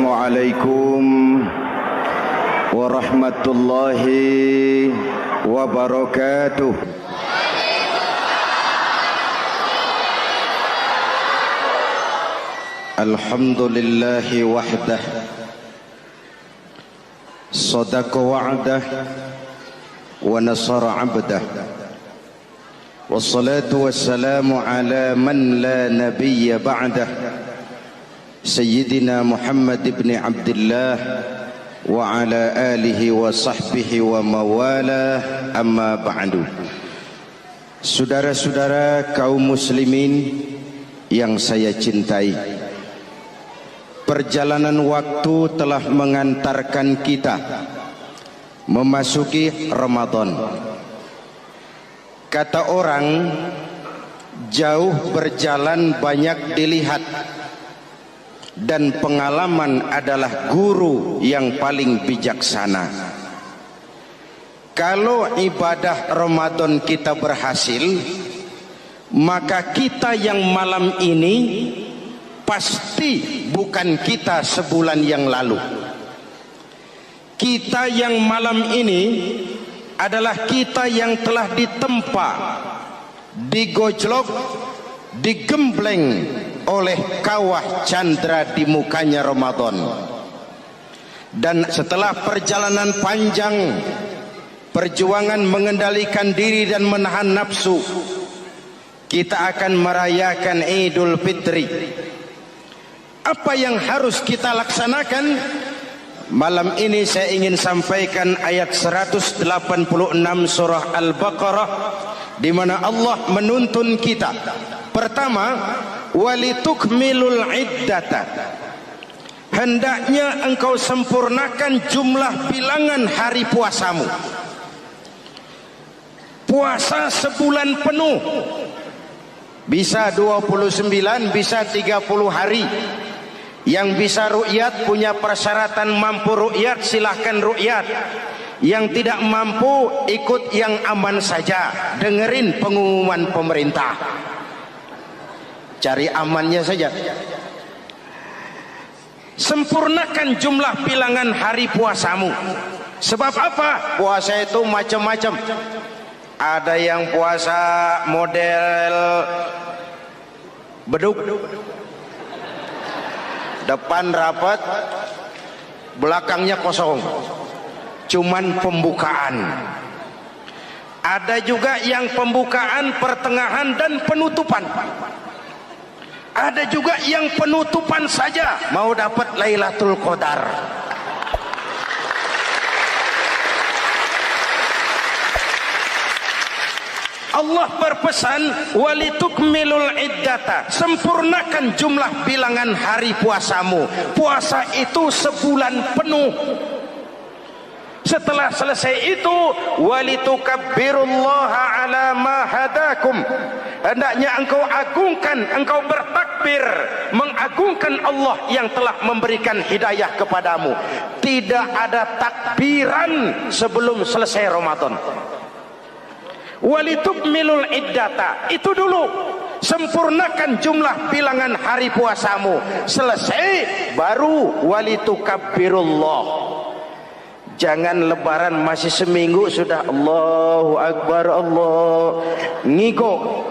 Assalamualaikum warahmatullahi wabarakatuh. Alhamdulillahi wahdah, sadaqa wa'dah wa nasara 'abdah, wassalatu wassalamu ala man la nabiyya ba'dah, Sayyidina Muhammad ibn Abdullah wa ala alihi wa sahbihi wa mawalah, amma ba'du. Saudara-saudara kaum muslimin yang saya cintai, perjalanan waktu telah mengantarkan kita memasuki Ramadan. Kata orang, jauh berjalan banyak dilihat, dan pengalaman adalah guru yang paling bijaksana. Kalau ibadah Ramadan kita berhasil, maka kita yang malam ini pasti bukan kita sebulan yang lalu. Kita yang malam ini adalah kita yang telah ditempa, digojlok, digembleng oleh kawah candra di mukanya Ramadan. Dan setelah perjalanan panjang, perjuangan mengendalikan diri dan menahan nafsu, kita akan merayakan Idul Fitri. Apa yang harus kita laksanakan? Malam ini saya ingin sampaikan ayat 186 surah Al-Baqarah, di mana Allah menuntun kita. Pertama, walitukmilul iddata, hendaknya engkau sempurnakan jumlah bilangan hari puasamu. Puasa sebulan penuh, bisa 29, bisa 30 hari. Yang bisa ruqyat, punya persyaratan mampu ruqyat, silahkan ruqyat. Yang tidak mampu, ikut yang aman saja, dengerin pengumuman pemerintah, cari amannya saja. Sempurnakan jumlah bilangan hari puasamu. Sebab apa? Puasa itu macam-macam. Ada yang puasa model beduk, depan rapat, belakangnya kosong, cuman pembukaan. Ada juga yang pembukaan, pertengahan, dan penutupan. Ada juga yang penutupan saja, mau dapat Lailatul Qadar. Allah berpesan, walitukmilul iddata, sempurnakan jumlah bilangan hari puasamu. Puasa itu sebulan penuh. Setelah selesai itu, walitukabbirullaha ala ma hadakum, hendaknya engkau agungkan, engkau bertakbir, mengagungkan Allah yang telah memberikan hidayah kepadamu. Tidak ada takbiran sebelum selesai Ramadan. Walitukmilul iddata, itu dulu, sempurnakan jumlah bilangan hari puasamu. Selesai baru walitukabbirullah. Jangan lebaran masih seminggu sudah Allahu Akbar, Allah ngigo.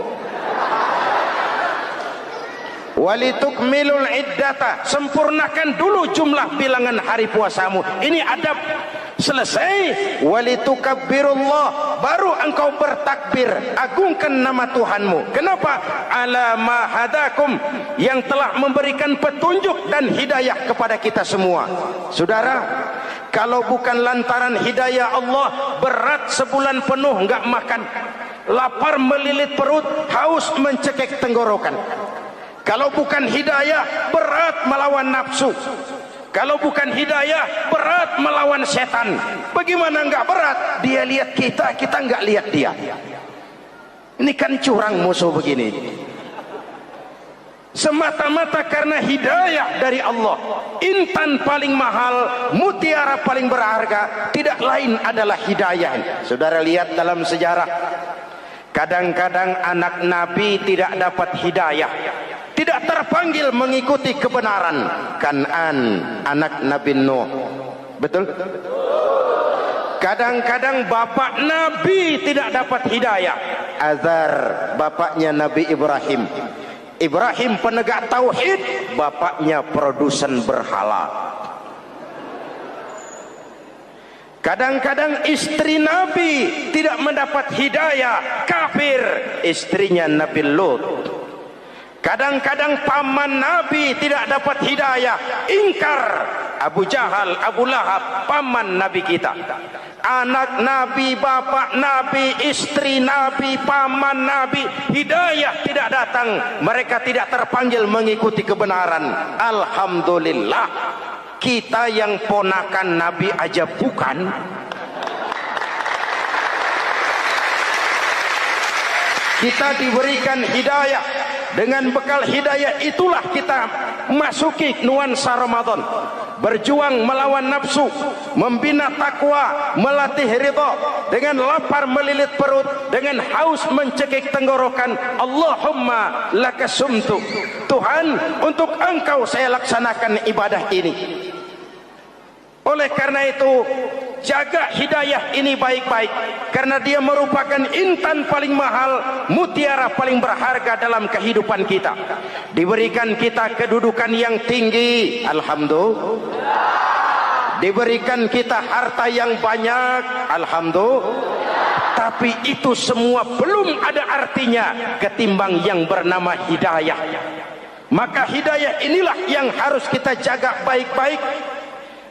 Walitukmilul iddata, sempurnakan dulu jumlah bilangan hari puasamu. Ini adab. Selesai, walitukabbirullah, baru engkau bertakbir, agungkan nama Tuhanmu. Kenapa? Ala ma hadakum, yang telah memberikan petunjuk dan hidayah kepada kita semua. Saudara, kalau bukan lantaran hidayah Allah, berat sebulan penuh enggak makan, lapar melilit perut, haus mencekik tenggorokan. Kalau bukan hidayah, berat melawan nafsu. Kalau bukan hidayah, berat melawan setan. Bagaimana enggak berat? Dia lihat kita, kita enggak lihat dia. Ini kan curang musuh begini. Semata-mata karena hidayah dari Allah. Intan paling mahal, mutiara paling berharga, tidak lain adalah hidayah. Saudara lihat dalam sejarah, kadang-kadang anak Nabi tidak dapat hidayah. tidak terpanggil mengikuti kebenaran. Kan'an, anak Nabi Nuh. Betul? Kadang-kadang bapak Nabi tidak dapat hidayah. Azar, bapaknya Nabi Ibrahim. Ibrahim penegak tauhid, bapaknya produsen berhala. Kadang-kadang istri Nabi tidak mendapat hidayah, kafir, istrinya Nabi Lut. Kadang-kadang paman Nabi tidak dapat hidayah, ingkar, Abu Jahal, Abu Lahab, paman Nabi kita. Anak Nabi, bapak Nabi, istri Nabi, paman Nabi, hidayah tidak datang. Mereka tidak terpanggil mengikuti kebenaran. Alhamdulillah, kita yang ponakan Nabi aja bukan. Kita diberikan hidayah. Dengan bekal hidayah itulah kita masuki nuansa Ramadan. Berjuang melawan nafsu, membina takwa, melatih ridha, dengan lapar melilit perut, dengan haus mencekik tenggorokan. Allahumma lakasumtu, Tuhan, untuk Engkau saya laksanakan ibadah ini. Oleh karena itu, jaga hidayah ini baik-baik, karena dia merupakan intan paling mahal, mutiara paling berharga dalam kehidupan kita. Diberikan kita kedudukan yang tinggi, alhamdulillah. Diberikan kita harta yang banyak, alhamdulillah. Tapi itu semua belum ada artinya ketimbang yang bernama hidayah. Maka hidayah inilah yang harus kita jaga baik-baik.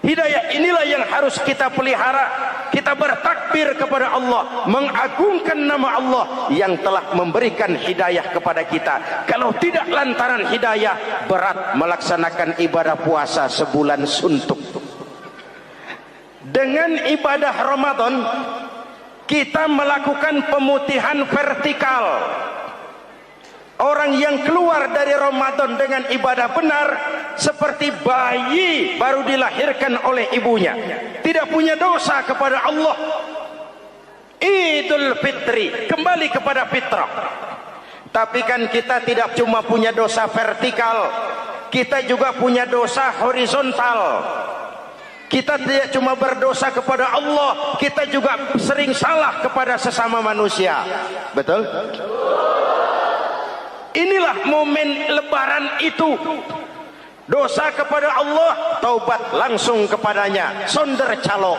Hidayah inilah yang harus kita pelihara. Kita bertakbir kepada Allah, mengagungkan nama Allah yang telah memberikan hidayah kepada kita. Kalau tidak lantaran hidayah, berat melaksanakan ibadah puasa sebulan suntuk. Dengan ibadah Ramadan, kita melakukan pemutihan vertikal. Orang yang keluar dari Ramadan dengan ibadah benar seperti bayi baru dilahirkan oleh ibunya, tidak punya dosa kepada Allah. Idul Fitri, kembali kepada fitrah. Tapi kan kita tidak cuma punya dosa vertikal, kita juga punya dosa horizontal. Kita tidak cuma berdosa kepada Allah, kita juga sering salah kepada sesama manusia. Betul? Inilah momen lebaran itu. Dosa kepada Allah, taubat langsung kepadanya, sonder calok.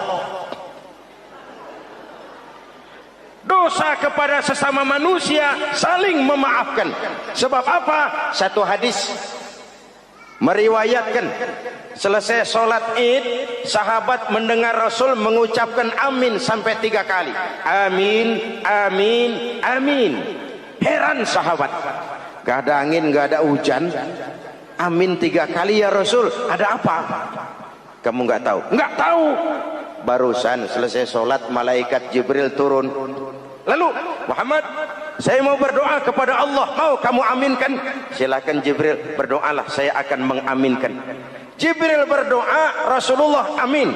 Dosa kepada sesama manusia, saling memaafkan. Sebab apa? Satu hadis meriwayatkan, selesai sholat id, sahabat mendengar Rasul mengucapkan amin sampai 3 kali. Amin, amin, amin. Heran sahabat, gak ada angin, gak ada hujan, amin 3 kali ya Rasul, ada apa? Kamu gak tahu? Gak tahu. Barusan selesai sholat, malaikat Jibril turun. Lalu, Muhammad, saya mau berdoa kepada Allah, mau kamu aminkan? Silakan Jibril, berdoalah, saya akan mengaminkan. Jibril berdoa, Rasulullah amin.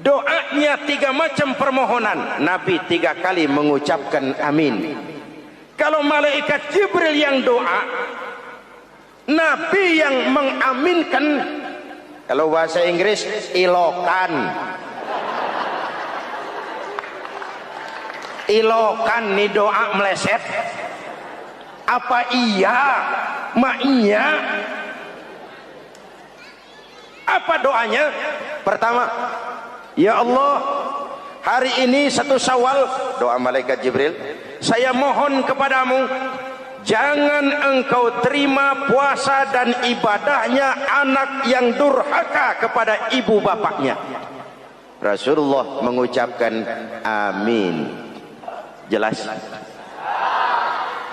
Doanya 3 macam permohonan, Nabi 3 kali mengucapkan amin. Kalau malaikat Jibril yang doa, Nabi yang mengaminkan. Kalau bahasa Inggris, ilokan. Ilokan nih doa meleset. Apa iya? Maknya? Apa doanya? Pertama, ya Allah, hari ini 1 Syawal, doa malaikat Jibril, saya mohon kepadamu, jangan engkau terima puasa dan ibadahnya anak yang durhaka kepada ibu bapaknya. Rasulullah mengucapkan amin. Jelas?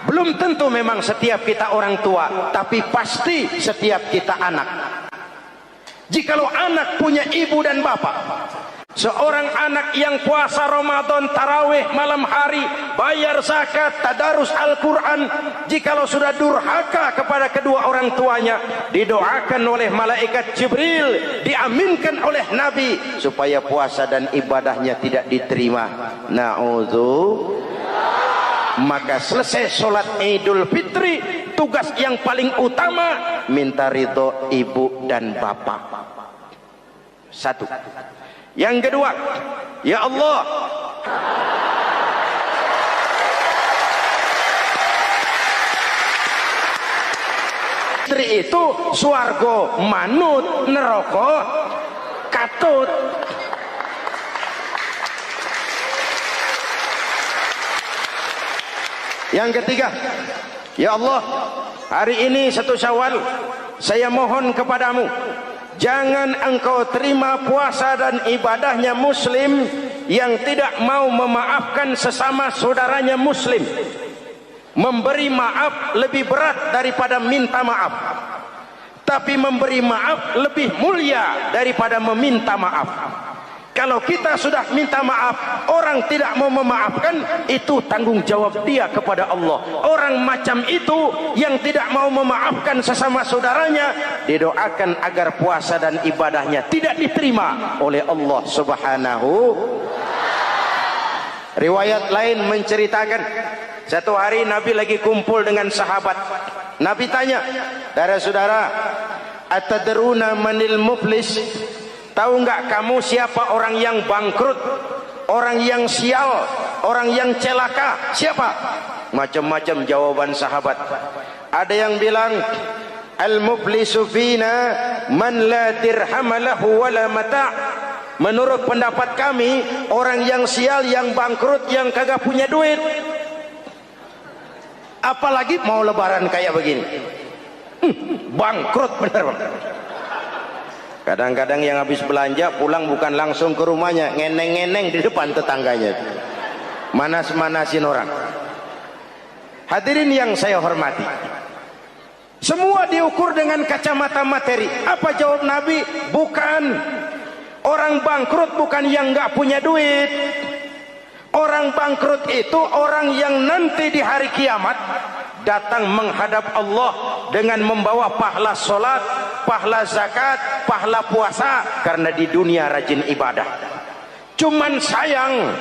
Belum tentu memang setiap kita orang tua, tapi pasti setiap kita anak. Jikalau anak punya ibu dan bapak, seorang anak yang puasa Ramadan, tarawih malam hari, bayar zakat, tadarus Al-Quran, jikalau sudah durhaka kepada kedua orang tuanya, didoakan oleh malaikat Jibril, diaminkan oleh Nabi, supaya puasa dan ibadahnya tidak diterima. Na'udzu. Maka selesai sholat Idul Fitri, tugas yang paling utama minta ridho ibu dan bapak. Satu. Yang kedua, ya Allah, istri itu swarga manut, neraka katut. Yang ketiga, ya Allah, hari ini 1 Syawal, saya mohon kepadamu, jangan engkau terima puasa dan ibadahnya muslim yang tidak mau memaafkan sesama saudaranya muslim. Memberi maaf lebih berat daripada minta maaf, tapi memberi maaf lebih mulia daripada meminta maaf. Kalau kita sudah minta maaf, orang tidak mau memaafkan, itu tanggung jawab dia kepada Allah. Orang macam itu yang tidak mau memaafkan sesama saudaranya, didoakan agar puasa dan ibadahnya tidak diterima oleh Allah Subhanahu. Riwayat lain menceritakan, satu hari Nabi lagi kumpul dengan sahabat. Nabi tanya, saudara-saudara, atadruna manil muflis? Tahu nggak kamu siapa orang yang bangkrut, orang yang sial, orang yang celaka? Siapa? Macam-macam jawaban sahabat. Ada yang bilang, al-muflisu fina man la dirham lahu wala mata'. Menurut pendapat kami, orang yang sial, yang bangkrut, yang kagak punya duit. Apalagi mau lebaran kayak begini. Bangkrut bener, Bang. Kadang-kadang yang habis belanja pulang bukan langsung ke rumahnya, ngeneng-ngeneng di depan tetangganya, manas-manasin orang. Hadirin yang saya hormati, semua diukur dengan kacamata materi. Apa jawab Nabi? Bukan. Orang bangkrut bukan yang nggak punya duit. Orang bangkrut itu orang yang nanti di hari kiamat datang menghadap Allah dengan membawa pahala solat, pahala zakat, pahala puasa, karena di dunia rajin ibadah. Cuman sayang,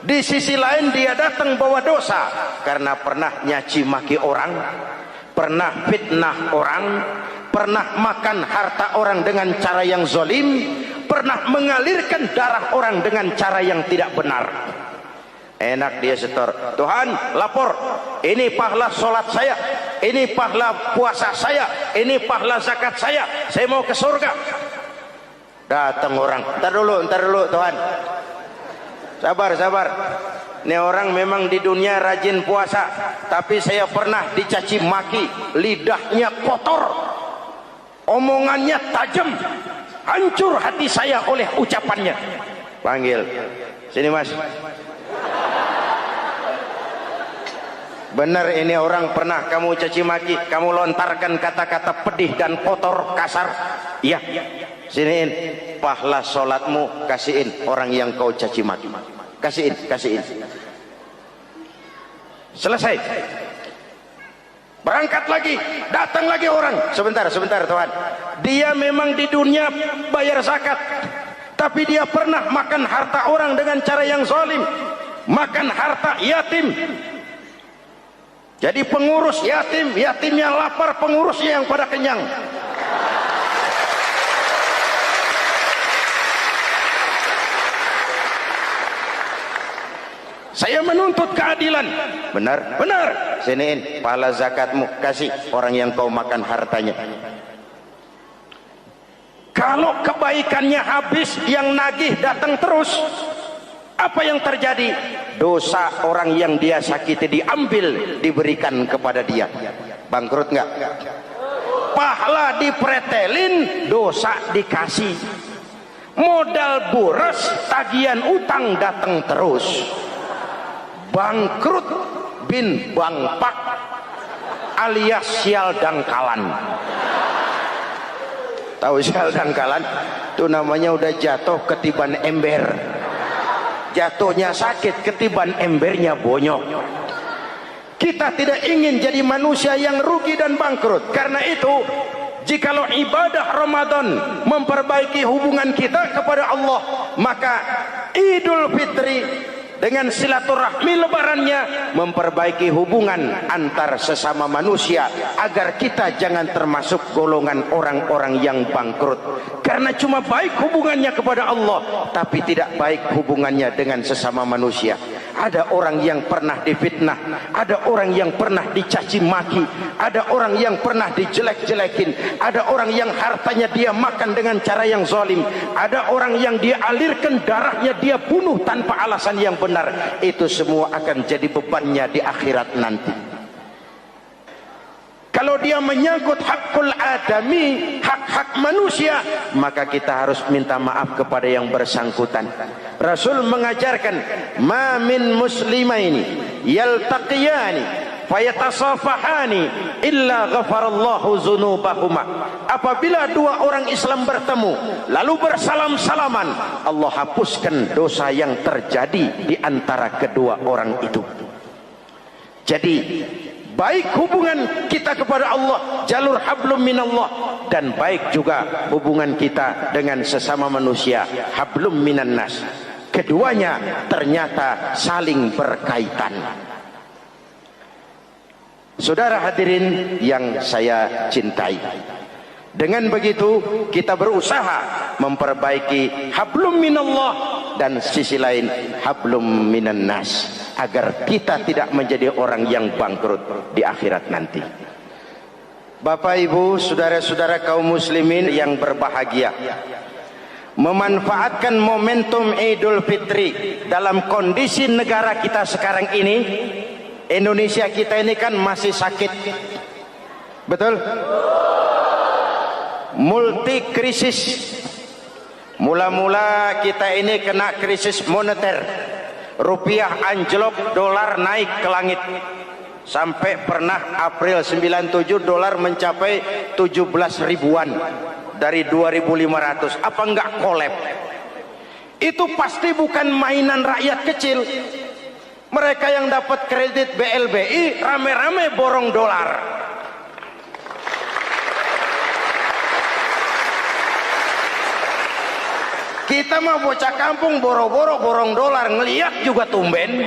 di sisi lain dia datang bawa dosa karena pernah nyaci maki orang, pernah fitnah orang, pernah makan harta orang dengan cara yang zalim, pernah mengalirkan darah orang dengan cara yang tidak benar. Enak dia setor, Tuhan lapor, ini pahala sholat saya, ini pahala puasa saya, ini pahala zakat saya mau ke surga. Datang orang, ntar dulu Tuhan, sabar. Ini orang memang di dunia rajin puasa, tapi saya pernah dicaci maki, lidahnya kotor, omongannya tajam, hancur hati saya oleh ucapannya. Panggil, sini Mas. Benar ini orang pernah kamu caci maki, kamu lontarkan kata-kata pedih dan kotor, kasar. Iya, siniin pahala sholatmu, kasihin orang yang kau caci maki, kasihin. Selesai, berangkat lagi, datang lagi orang. Sebentar Tuhan, dia memang di dunia bayar zakat, tapi dia pernah makan harta orang dengan cara yang zalim, makan harta yatim. Jadi pengurus yatim, yatimnya lapar, pengurusnya yang pada kenyang. Saya menuntut keadilan. Benar. Siniin pahala zakatmu, kasih orang yang kau makan hartanya. Kalau kebaikannya habis, yang nagih datang terus, apa yang terjadi? Dosa orang yang dia sakiti diambil, diberikan kepada dia. Bangkrut nggak? Pahala dipretelin, dosa dikasih. Modal boros, tagihan utang datang terus. Bangkrut bin bangpak alias sial dangkalan. Tahu sial dangkalan? Itu namanya udah jatuh ketiban ember. Jatuhnya sakit, ketiban embernya bonyok. Kita tidak ingin jadi manusia yang rugi dan bangkrut. Karena itu, jikalau ibadah Ramadan memperbaiki hubungan kita kepada Allah, maka Idul Fitri dengan silaturahmi lebarannya memperbaiki hubungan antar sesama manusia agar kita jangan termasuk golongan orang-orang yang bangkrut. Karena cuma baik hubungannya kepada Allah tapi tidak baik hubungannya dengan sesama manusia. Ada orang yang pernah difitnah, ada orang yang pernah dicaci maki, ada orang yang pernah dijelek-jelekin, ada orang yang hartanya dia makan dengan cara yang zalim, ada orang yang dia alirkan darahnya, dia bunuh tanpa alasan yang benar. Itu semua akan jadi bebannya di akhirat nanti. Kalau dia menyangkut hakul adami, hak-hak manusia, maka kita harus minta maaf kepada yang bersangkutan. Rasul mengajarkan, ma min muslimaini yaltaqiyani fayatasafahani illa ghafarallahu dzunubahuma. Apabila dua orang Islam bertemu lalu bersalam-salaman, Allah hapuskan dosa yang terjadi di antara kedua orang itu. Jadi baik hubungan kita kepada Allah, jalur hablum minallah, dan baik juga hubungan kita dengan sesama manusia, hablum minan nas. Keduanya ternyata saling berkaitan. Saudara hadirin yang saya cintai, dengan begitu kita berusaha memperbaiki hablum minallah dan sisi lain hablum minan nas, agar kita tidak menjadi orang yang bangkrut di akhirat nanti. Bapak Ibu, saudara-saudara kaum muslimin yang berbahagia, memanfaatkan momentum Idul Fitri dalam kondisi negara kita sekarang ini. Indonesia kita ini kan masih sakit, betul? Multi krisis. Mula-mula kita ini kena krisis moneter, rupiah anjlok, dolar naik ke langit. Sampai pernah April 97 dolar mencapai 17 ribuan dari 2.500. Apa enggak kolab? Itu pasti bukan mainan rakyat kecil. Mereka yang dapat kredit BLBI rame-rame borong dolar. Kita mah bocah kampung boro-boro borong dolar, ngeliat juga tumben.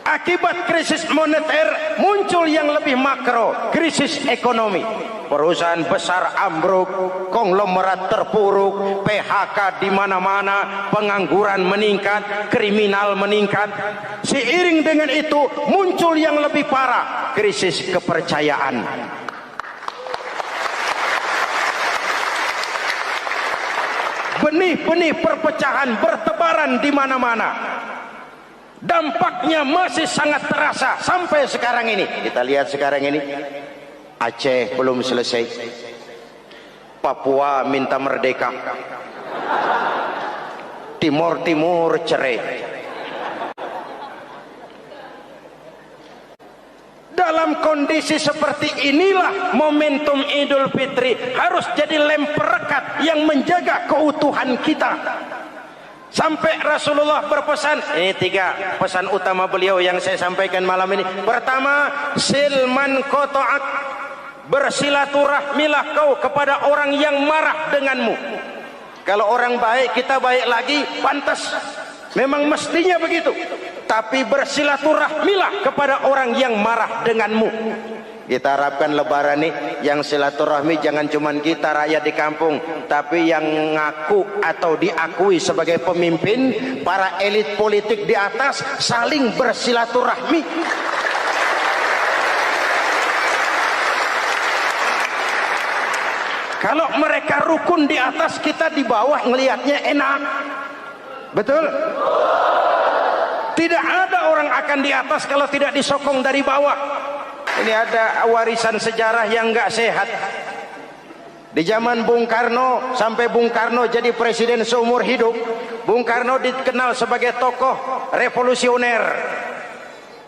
Akibat krisis moneter muncul yang lebih makro, krisis ekonomi. Perusahaan besar ambruk, konglomerat terpuruk, PHK di mana-mana, pengangguran meningkat, kriminal meningkat. Seiring dengan itu muncul yang lebih parah, krisis kepercayaan. Benih-benih perpecahan bertebaran di mana-mana. Dampaknya masih sangat terasa sampai sekarang ini. Kita lihat sekarang ini, Aceh belum selesai, Papua minta merdeka, Timur Timur cerai. Dalam kondisi seperti inilah momentum Idul Fitri harus jadi lem perekat yang menjaga keutuhan kita. Sampai Rasulullah berpesan, ini 3 pesan utama beliau yang saya sampaikan malam ini. Pertama, silman qata'ak, bersilaturahmilah kau kepada orang yang marah denganmu. Kalau orang baik, kita baik lagi, pantas, memang mestinya begitu. Tapi bersilaturahmilah kepada orang yang marah denganmu. Kita harapkan lebaran nih yang silaturahmi jangan cuman kita rakyat di kampung, tapi yang ngaku atau diakui sebagai pemimpin, para elit politik di atas saling bersilaturahmi. Kalau mereka rukun di atas, kita di bawah ngelihatnya enak. Betul? Tidak ada orang akan di atas kalau tidak disokong dari bawah. Ini ada warisan sejarah yang enggak sehat. Di zaman Bung Karno, sampai Bung Karno jadi presiden seumur hidup, Bung Karno dikenal sebagai tokoh revolusioner.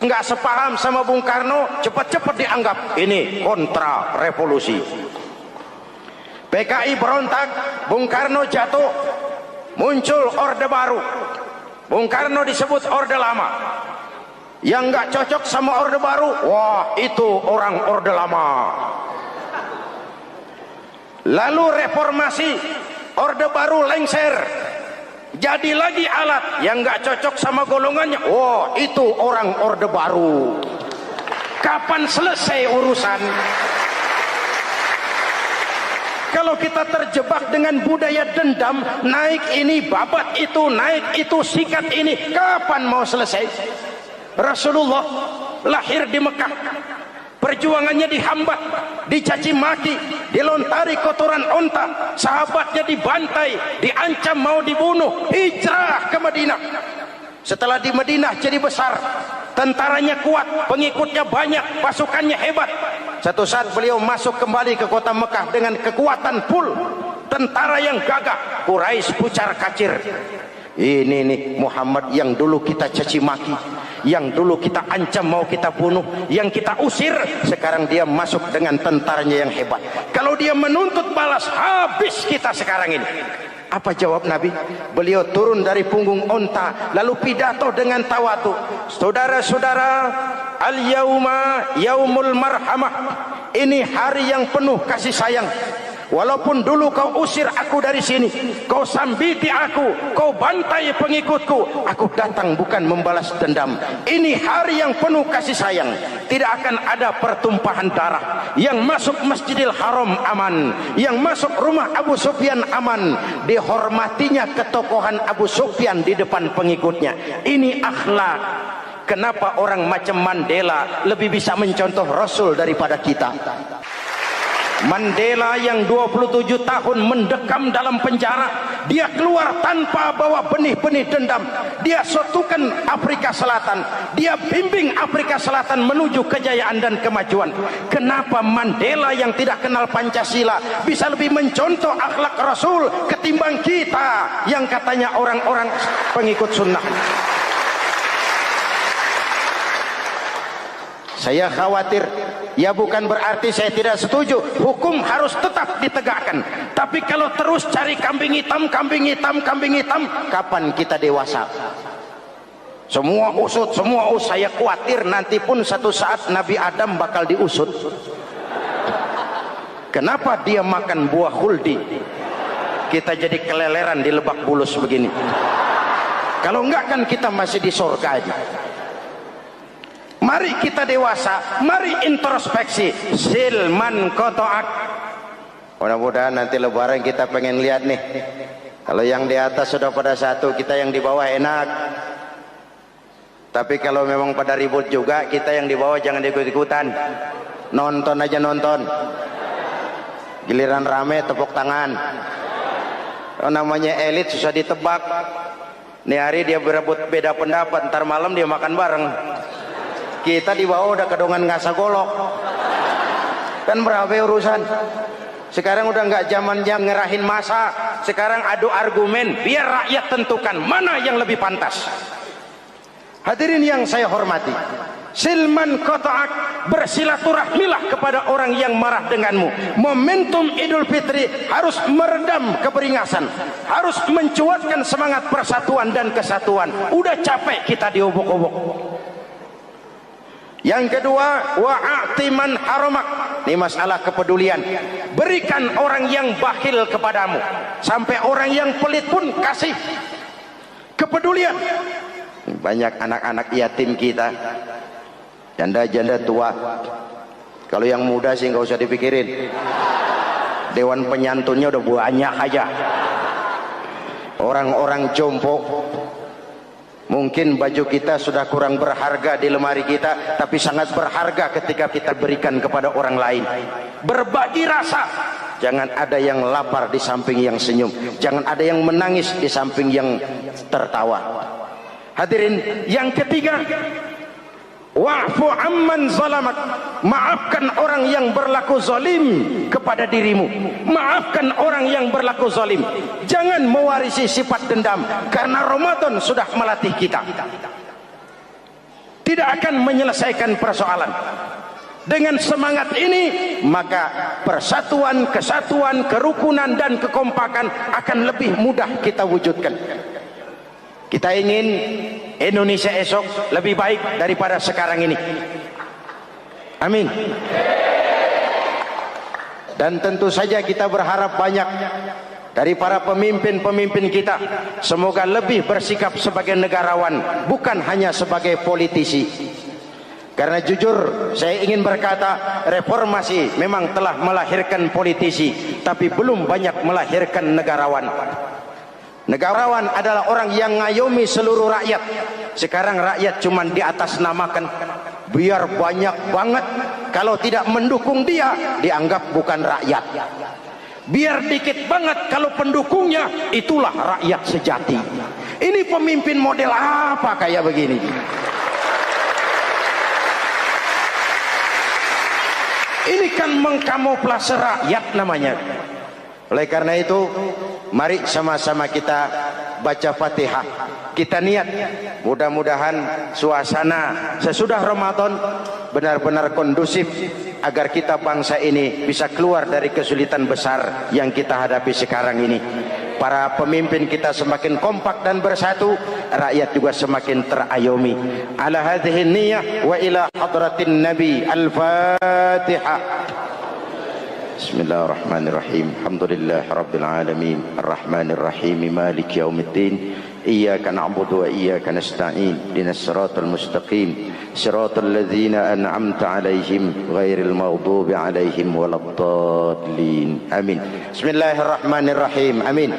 Enggak sepaham sama Bung Karno, cepat-cepat dianggap ini kontra revolusi. PKI berontak, Bung Karno jatuh, muncul Orde Baru. Bung Karno disebut Orde Lama. Yang nggak cocok sama Orde Baru, wah itu orang Orde Lama. Lalu reformasi, Orde Baru lengser, jadi lagi alat yang nggak cocok sama golongannya. Oh, itu orang Orde Baru. Kapan selesai urusan? Kalau kita terjebak dengan budaya dendam, naik ini, babat itu, naik itu, sikat ini, kapan mau selesai? Rasulullah lahir di Mekah, perjuangannya dihambat, dicaci maki, dilontari kotoran onta, sahabatnya dibantai, diancam mau dibunuh, hijrah ke Madinah. Setelah di Madinah jadi besar, tentaranya kuat, pengikutnya banyak, pasukannya hebat. Satu saat beliau masuk kembali ke kota Mekah dengan kekuatan full, tentara yang gagah, Quraisy pucar kacir. Ini nih Muhammad yang dulu kita caci maki, yang dulu kita ancam mau kita bunuh, yang kita usir, sekarang dia masuk dengan tentaranya yang hebat. Kalau dia menuntut balas, habis kita sekarang ini. Apa jawab Nabi? Beliau turun dari punggung onta lalu pidato dengan tawadu. Saudara-saudara, al-yauma yaumul marhamah. Ini hari yang penuh kasih sayang. Walaupun dulu kau usir aku dari sini, kau sambiti aku, kau bantai pengikutku, aku datang bukan membalas dendam. Ini hari yang penuh kasih sayang. Tidak akan ada pertumpahan darah. Yang masuk Masjidil Haram aman, yang masuk rumah Abu Sufyan aman. Dihormatinya ketokohan Abu Sufyan di depan pengikutnya. Ini akhlak. Kenapa orang macam Mandela lebih bisa mencontoh Rasul daripada kita? Mandela yang 27 tahun mendekam dalam penjara, dia keluar tanpa bawa benih-benih dendam. Dia satukan Afrika Selatan, dia bimbing Afrika Selatan menuju kejayaan dan kemajuan. Kenapa Mandela yang tidak kenal Pancasila bisa lebih mencontoh akhlak Rasul ketimbang kita yang katanya orang-orang pengikut sunnah? Saya khawatir, ya bukan berarti saya tidak setuju, hukum harus tetap ditegakkan. Tapi kalau terus cari kambing hitam, kambing hitam, kambing hitam, kapan kita dewasa? Semua usut, semua usut. Saya khawatir nanti pun satu saat Nabi Adam bakal diusut. Kenapa dia makan buah khuldi? Kita jadi keleleran di Lebak Bulus begini. Kalau enggak kan kita masih di surga aja. Mari kita dewasa, mari introspeksi. Silman kotoak. Mudah-mudahan nanti lebaran kita pengen lihat nih. Kalau yang di atas sudah pada satu, kita yang di bawah enak. Tapi kalau memang pada ribut juga, kita yang di bawah jangan ikut-ikutan. Nonton aja nonton. Giliran rame tepuk tangan. Oh, namanya elit susah ditebak. Nih hari dia berebut beda pendapat, ntar malam dia makan bareng. Kita di bawah udah kedongan ngasa golok. Kan berapa urusan? Sekarang udah nggak zamannya ngerahin masa. Sekarang adu argumen, biar rakyat tentukan mana yang lebih pantas. Hadirin yang saya hormati, silman kotoak, bersilaturahmilah kepada orang yang marah denganmu. Momentum Idul Fitri harus meredam keberingasan, harus mencuatkan semangat persatuan dan kesatuan. Udah capek kita diobok-obok. Yang kedua, wa'atiman haramak. Ini masalah kepedulian. Berikan orang yang bakhil kepadamu, sampai orang yang pelit pun kasih. Kepedulian. Banyak anak-anak yatim kita, janda-janda tua. Kalau yang muda sih nggak usah dipikirin. Dewan penyantunnya udah banyak aja. Orang-orang jompo. Mungkin baju kita sudah kurang berharga di lemari kita, tapi sangat berharga ketika kita berikan kepada orang lain. Berbagi rasa. Jangan ada yang lapar di samping yang senyum. Jangan ada yang menangis di samping yang tertawa. Hadirin, yang ketiga, wa'fu amman zalamak. Maafkan orang yang berlaku zalim kepada dirimu. Maafkan orang yang berlaku zalim. Jangan mewarisi sifat dendam, karena Ramadan sudah melatih kita. Tidak akan menyelesaikan persoalan. Dengan semangat ini, maka persatuan, kesatuan, kerukunan dan kekompakan akan lebih mudah kita wujudkan. Kita ingin Indonesia esok lebih baik daripada sekarang ini. Amin. Dan tentu saja kita berharap banyak dari para pemimpin-pemimpin kita, semoga lebih bersikap sebagai negarawan, bukan hanya sebagai politisi. Karena jujur saya ingin berkata, reformasi memang telah melahirkan politisi, tapi belum banyak melahirkan negarawan. Negarawan adalah orang yang ngayomi seluruh rakyat. Sekarang rakyat cuma di atas namakan, biar banyak banget. Kalau tidak mendukung dia, dianggap bukan rakyat. Biar dikit banget kalau pendukungnya, itulah rakyat sejati. Ini pemimpin model apa kayak begini? Ini kan mengkamuflase rakyat namanya. Oleh karena itu, mari sama-sama kita baca Fatihah. Kita niat, mudah-mudahan suasana sesudah Ramadan benar-benar kondusif, agar kita bangsa ini bisa keluar dari kesulitan besar yang kita hadapi sekarang ini. Para pemimpin kita semakin kompak dan bersatu, rakyat juga semakin terayomi. Ala hadhihi niyyah wa ila hadratin nabi. Al-Fatihah. Bismillahirrahmanirrahim. Alhamdulillahi rabbil alamin. Arrahmanirrahim. Maliki yaumiddin. Iyyaka na'budu wa iyyaka nasta'in. Ihdinas siratal mustaqim. Siratal ladzina an'amta 'alaihim ghairil maghdubi 'alaihim waladdallin. Amin. Bismillahirrahmanirrahim. Amin.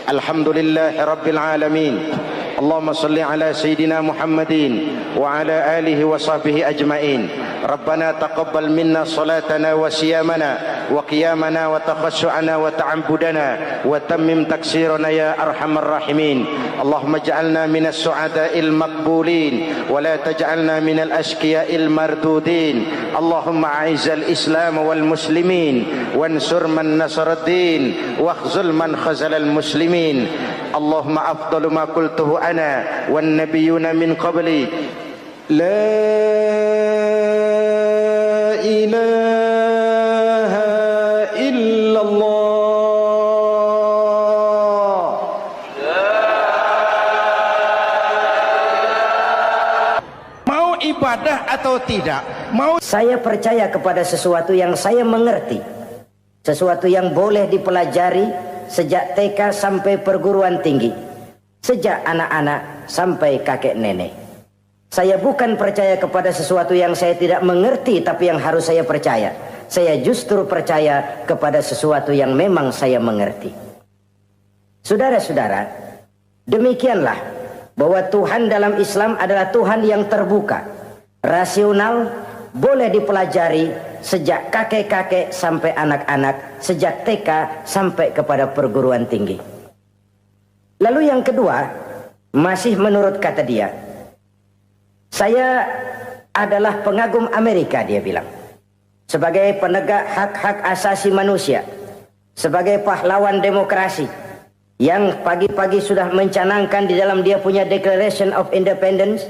Alhamdulillahi rabbil alamin. Allahumma salli ala sayyidina Muhammadin wa ala alihi wa sahbihi ajma'in. Rabbana taqabbal minna salatana wa siyamana wa qiyamana wa takhassu'ana wa ta'abbudana wa tammim taksirana ya arhamar rahimin. Allahumma ij'alna minas su'ada'il maqbulin wa la taj'alna minal ashqiya'il mardudin. Allahumma a'izzal islam wal muslimin wansur man nasaraddin wakhzul man khazalal muslimin. Allahumma afdalu ma qultuhu ana wan nabiyyuna min qabli la ilaha illallah. Mau ibadah atau tidak? Mau. Saya percaya kepada sesuatu yang saya mengerti, sesuatu yang boleh dipelajari sejak TK sampai perguruan tinggi, sejak anak-anak sampai kakek nenek. Saya bukan percaya kepada sesuatu yang saya tidak mengerti tapi yang harus saya percaya. Saya justru percaya kepada sesuatu yang memang saya mengerti. Saudara-saudara, demikianlah bahwa Tuhan dalam Islam adalah Tuhan yang terbuka, rasional, boleh dipelajari sejak kakek-kakek sampai anak-anak, sejak TK sampai kepada perguruan tinggi. Lalu yang kedua, masih menurut kata dia, saya adalah pengagum Amerika, dia bilang, sebagai penegak hak-hak asasi manusia, sebagai pahlawan demokrasi yang pagi-pagi sudah mencanangkan di dalam dia punya Declaration of Independence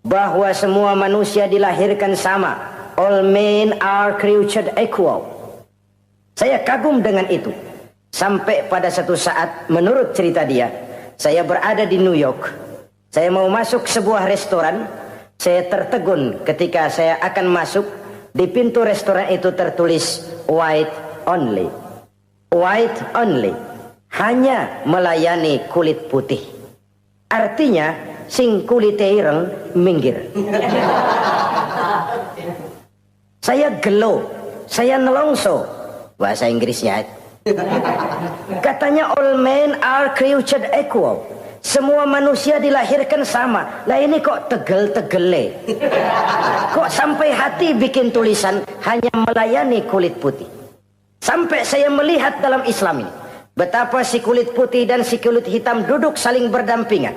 bahwa semua manusia dilahirkan sama, all men are created equal. Saya kagum dengan itu. Sampai pada satu saat, menurut cerita dia, saya berada di New York. Saya mau masuk sebuah restoran. Saya tertegun ketika saya akan masuk. Di pintu restoran itu tertulis white only. White only. Hanya melayani kulit putih. Artinya, sing kulite ireng minggir. Saya gelo, saya nelongso, bahasa Inggrisnya. Katanya all men are created equal. Semua manusia dilahirkan sama. Lah ini kok tegel-tegele? Kok sampai hati bikin tulisan hanya melayani kulit putih? Sampai saya melihat dalam Islam ini betapa si kulit putih dan si kulit hitam duduk saling berdampingan.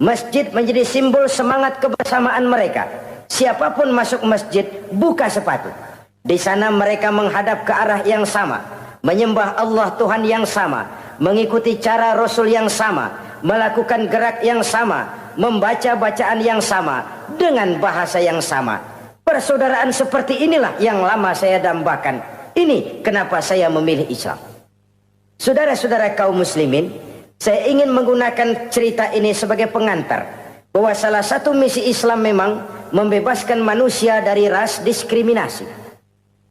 Masjid menjadi simbol semangat kebersamaan mereka. Siapapun masuk masjid, buka sepatu. Di sana mereka menghadap ke arah yang sama, menyembah Allah Tuhan yang sama, mengikuti cara Rasul yang sama, melakukan gerak yang sama, membaca bacaan yang sama, dengan bahasa yang sama. Persaudaraan seperti inilah yang lama saya dambakan. Ini kenapa saya memilih Islam. Saudara-saudara kaum muslimin, saya ingin menggunakan cerita ini sebagai pengantar bahwa salah satu misi Islam memang membebaskan manusia dari ras diskriminasi.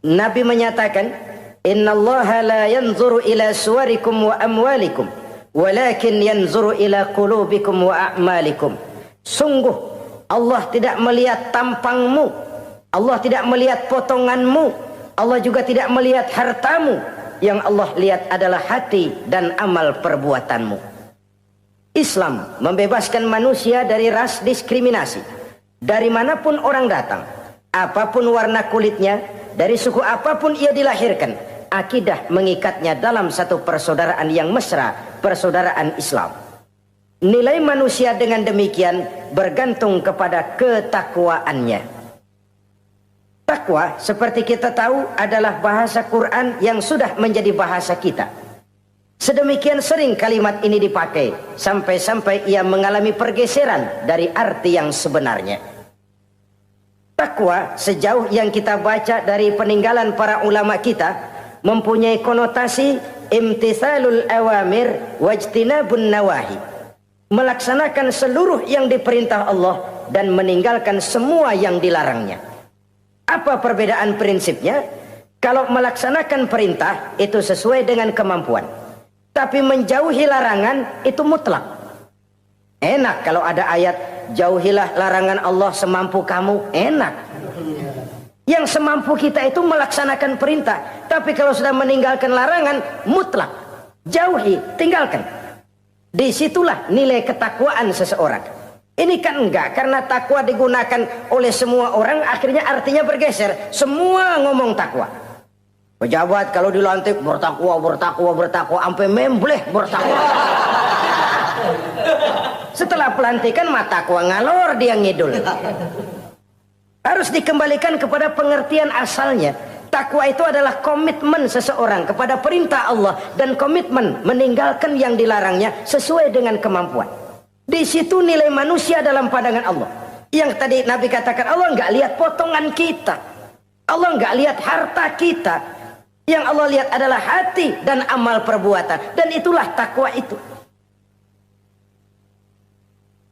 Nabi menyatakan, Innallaha la yanzuru ila suwarikum wa amwalikum, walakin yanzuru ila qulubikum wa a'malikum. Sungguh Allah tidak melihat tampangmu, Allah tidak melihat potonganmu, Allah juga tidak melihat hartamu. Yang Allah lihat adalah hati dan amal perbuatanmu. Islam membebaskan manusia dari ras diskriminasi. Dari manapun orang datang, apapun warna kulitnya, dari suku apapun ia dilahirkan, akidah mengikatnya dalam satu persaudaraan yang mesra, persaudaraan Islam. Nilai manusia dengan demikian bergantung kepada ketakwaannya. Takwa, seperti kita tahu, adalah bahasa Quran yang sudah menjadi bahasa kita. Sedemikian sering kalimat ini dipakai, sampai-sampai ia mengalami pergeseran dari arti yang sebenarnya. Takwa, sejauh yang kita baca dari peninggalan para ulama kita, mempunyai konotasi imtithalul awamir wajtinabun nawahi. Melaksanakan seluruh yang diperintah Allah dan meninggalkan semua yang dilarangnya. Apa perbedaan prinsipnya? Kalau melaksanakan perintah itu sesuai dengan kemampuan, tapi menjauhi larangan itu mutlak. Enak kalau ada ayat jauhilah larangan Allah semampu kamu, enak. Yang semampu kita itu melaksanakan perintah, tapi kalau sudah meninggalkan larangan mutlak, jauhi, tinggalkan. Disitulah nilai ketakwaan seseorang. Ini kan enggak, karena takwa digunakan oleh semua orang, akhirnya artinya bergeser. Semua ngomong takwa. Pejabat kalau dilantik bertakwa, bertakwa, bertakwa, sampai membleh bertakwa. Setelah pelantikan mata takwa ngalor dia ngidul. Harus dikembalikan kepada pengertian asalnya. Takwa itu adalah komitmen seseorang kepada perintah Allah dan komitmen meninggalkan yang dilarangnya sesuai dengan kemampuan. Di situ nilai manusia dalam pandangan Allah. Yang tadi Nabi katakan, Allah nggak lihat potongan kita, Allah nggak lihat harta kita. Yang Allah lihat adalah hati dan amal perbuatan, dan itulah takwa itu.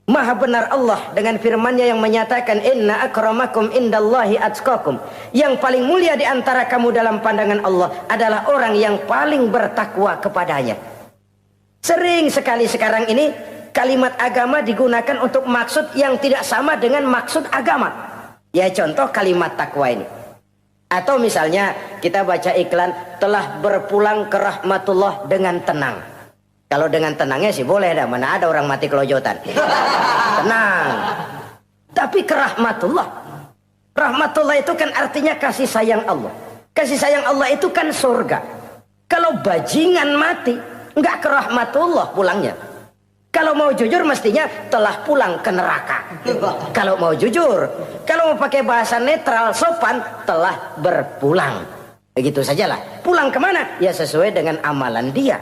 Maha benar Allah dengan firman-Nya yang menyatakan, Inna akramakum indallahi atqakum. Yang paling mulia di antara kamu dalam pandangan Allah adalah orang yang paling bertakwa kepadanya. Sering sekali sekarang ini kalimat agama digunakan untuk maksud yang tidak sama dengan maksud agama. Ya contoh kalimat takwa ini. Atau misalnya kita baca iklan, telah berpulang ke rahmatullah dengan tenang. Kalau dengan tenangnya sih boleh dah, mana ada orang mati kelojotan. Tenang. Tapi ke rahmatullah. Rahmatullah itu kan artinya kasih sayang Allah. Kasih sayang Allah itu kan surga. Kalau bajingan mati, enggak ke rahmatullah pulangnya. Kalau mau jujur mestinya telah pulang ke neraka. Kalau mau jujur, kalau mau pakai bahasa netral sopan, telah berpulang. Begitu sajalah. Pulang kemana? Ya sesuai dengan amalan dia.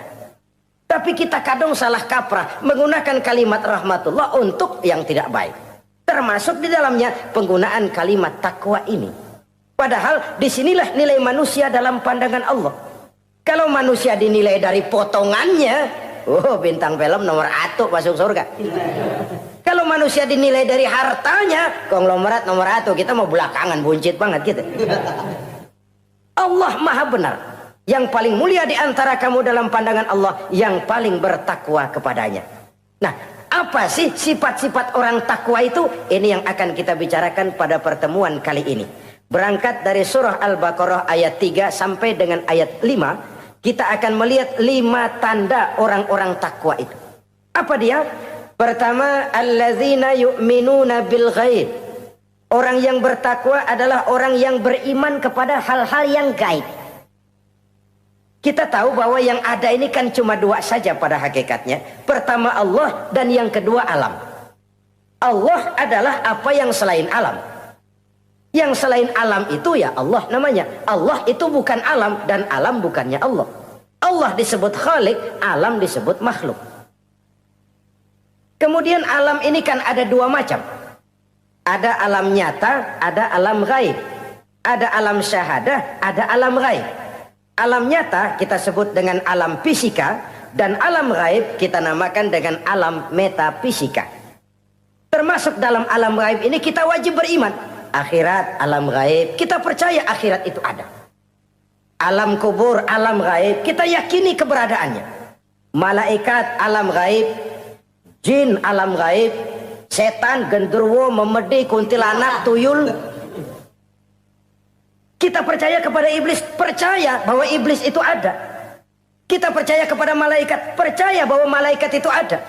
Tapi kita kadang salah kaprah menggunakan kalimat rahmatullah untuk yang tidak baik. Termasuk di dalamnya penggunaan kalimat takwa ini. Padahal disinilah nilai manusia dalam pandangan Allah. Kalau manusia dinilai dari potongannya, oh bintang film nomor 1 masuk surga. Kalau manusia dinilai dari hartanya, konglomerat nomor 1, kita mau belakangan, buncit banget gitu. Allah maha benar. Yang paling mulia di antara kamu dalam pandangan Allah, yang paling bertakwa kepadanya. Nah, apa sih sifat-sifat orang takwa itu? Ini yang akan kita bicarakan pada pertemuan kali ini. Berangkat dari surah Al-Baqarah ayat 3 sampai dengan ayat 5. Kita akan melihat 5 tanda orang-orang takwa itu. Apa dia? Pertama, alladzina yu'minuna bil ghaib. Orang yang bertakwa adalah orang yang beriman kepada hal-hal yang gaib. Kita tahu bahwa yang ada ini kan cuma 2 saja pada hakikatnya. Pertama Allah, dan yang kedua alam. Allah adalah apa yang selain alam. Yang selain alam itu ya Allah namanya. Allah itu bukan alam, dan alam bukannya Allah. Allah disebut Khalik, alam disebut makhluk. Kemudian alam ini kan ada 2 macam. Ada alam nyata, ada alam gaib. Ada alam syahadah, ada alam gaib. Alam nyata kita sebut dengan alam fisika, dan alam gaib kita namakan dengan alam metafisika. Termasuk dalam alam gaib ini kita wajib beriman. Akhirat, alam gaib, kita percaya akhirat itu ada. Alam kubur, alam gaib, kita yakini keberadaannya. Malaikat, alam gaib. Jin, alam gaib. Setan, genderuwo, memedi, kuntilanak, tuyul. Kita percaya kepada iblis, percaya bahwa iblis itu ada. Kita percaya kepada malaikat, percaya bahwa malaikat itu ada.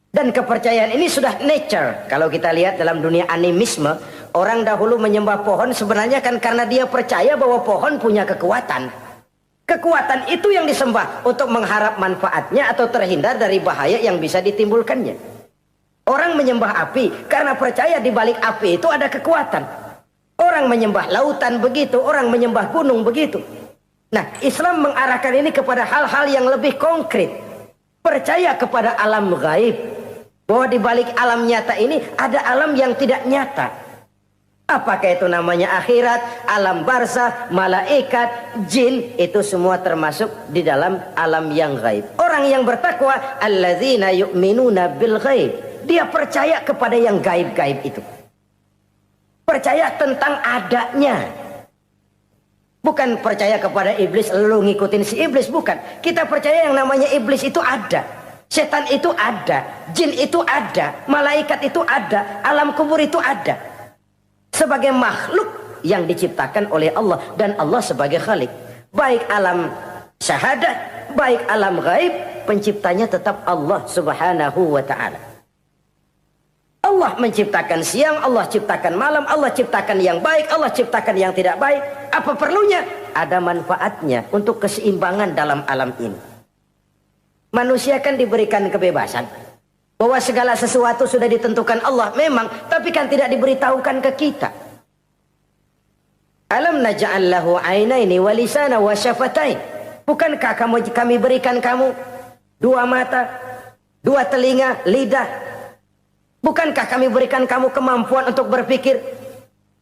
Dan kepercayaan ini sudah nature. Kalau kita lihat dalam dunia animisme, orang dahulu menyembah pohon sebenarnya kan karena dia percaya bahwa pohon punya kekuatan. Kekuatan itu yang disembah untuk mengharap manfaatnya atau terhindar dari bahaya yang bisa ditimbulkannya. Orang menyembah api karena percaya di balik api itu ada kekuatan. Orang menyembah lautan begitu, orang menyembah gunung begitu. Nah, Islam mengarahkan ini kepada hal-hal yang lebih konkret. Percaya kepada alam gaib. Bahwa di balik alam nyata ini ada alam yang tidak nyata. Apakah itu namanya akhirat, alam barzah, malaikat, jin, itu semua termasuk di dalam alam yang gaib. Orang yang bertakwa, alladzina yu'minuna bil gaib. Dia percaya kepada yang gaib-gaib itu. Percaya tentang adanya. Bukan percaya kepada iblis lalu ngikutin si iblis, bukan. Kita percaya yang namanya iblis itu ada. Setan itu ada, jin itu ada, malaikat itu ada, alam kubur itu ada. Sebagai makhluk yang diciptakan oleh Allah dan Allah sebagai khalik. Baik alam syahadat, baik alam gaib, penciptanya tetap Allah Subhanahu wa ta'ala. Allah menciptakan siang, Allah ciptakan malam, Allah ciptakan yang baik, Allah ciptakan yang tidak baik. Apa perlunya? Ada manfaatnya untuk keseimbangan dalam alam ini. Manusia kan diberikan kebebasan. Bahwa segala sesuatu sudah ditentukan Allah memang, tapi kan tidak diberitahukan ke kita. Alam naj'al lahu 'ainaini wa lisana wa syafatain. Bukankah kami berikan kamu dua mata, dua telinga, lidah? Bukankah kami berikan kamu kemampuan untuk berpikir?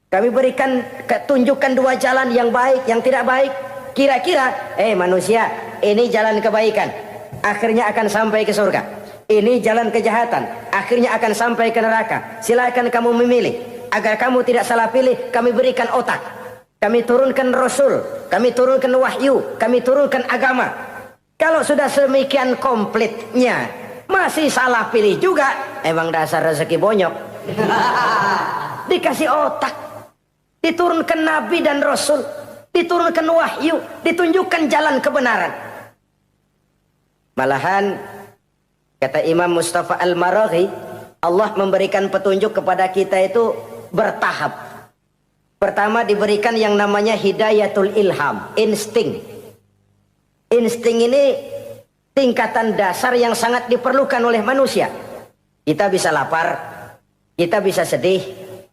Kami berikan, tunjukkan dua jalan yang baik, yang tidak baik. Kira-kira, manusia, ini jalan kebaikan, akhirnya akan sampai ke surga. Ini jalan kejahatan, akhirnya akan sampai ke neraka. Silakan kamu memilih. Agar kamu tidak salah pilih, kami berikan otak. Kami turunkan Rasul, kami turunkan wahyu, kami turunkan agama. Kalau sudah semikian komplitnya, masih salah pilih juga, emang dasar rezeki bonyok. Dikasih otak, diturunkan nabi dan rasul, diturunkan wahyu, ditunjukkan jalan kebenaran. Malahan kata Imam Mustafa Al-Maraghi, Allah memberikan petunjuk kepada kita itu bertahap. Pertama diberikan yang namanya hidayatul ilham, insting. Insting ini tingkatan dasar yang sangat diperlukan oleh manusia. Kita bisa lapar, kita bisa sedih,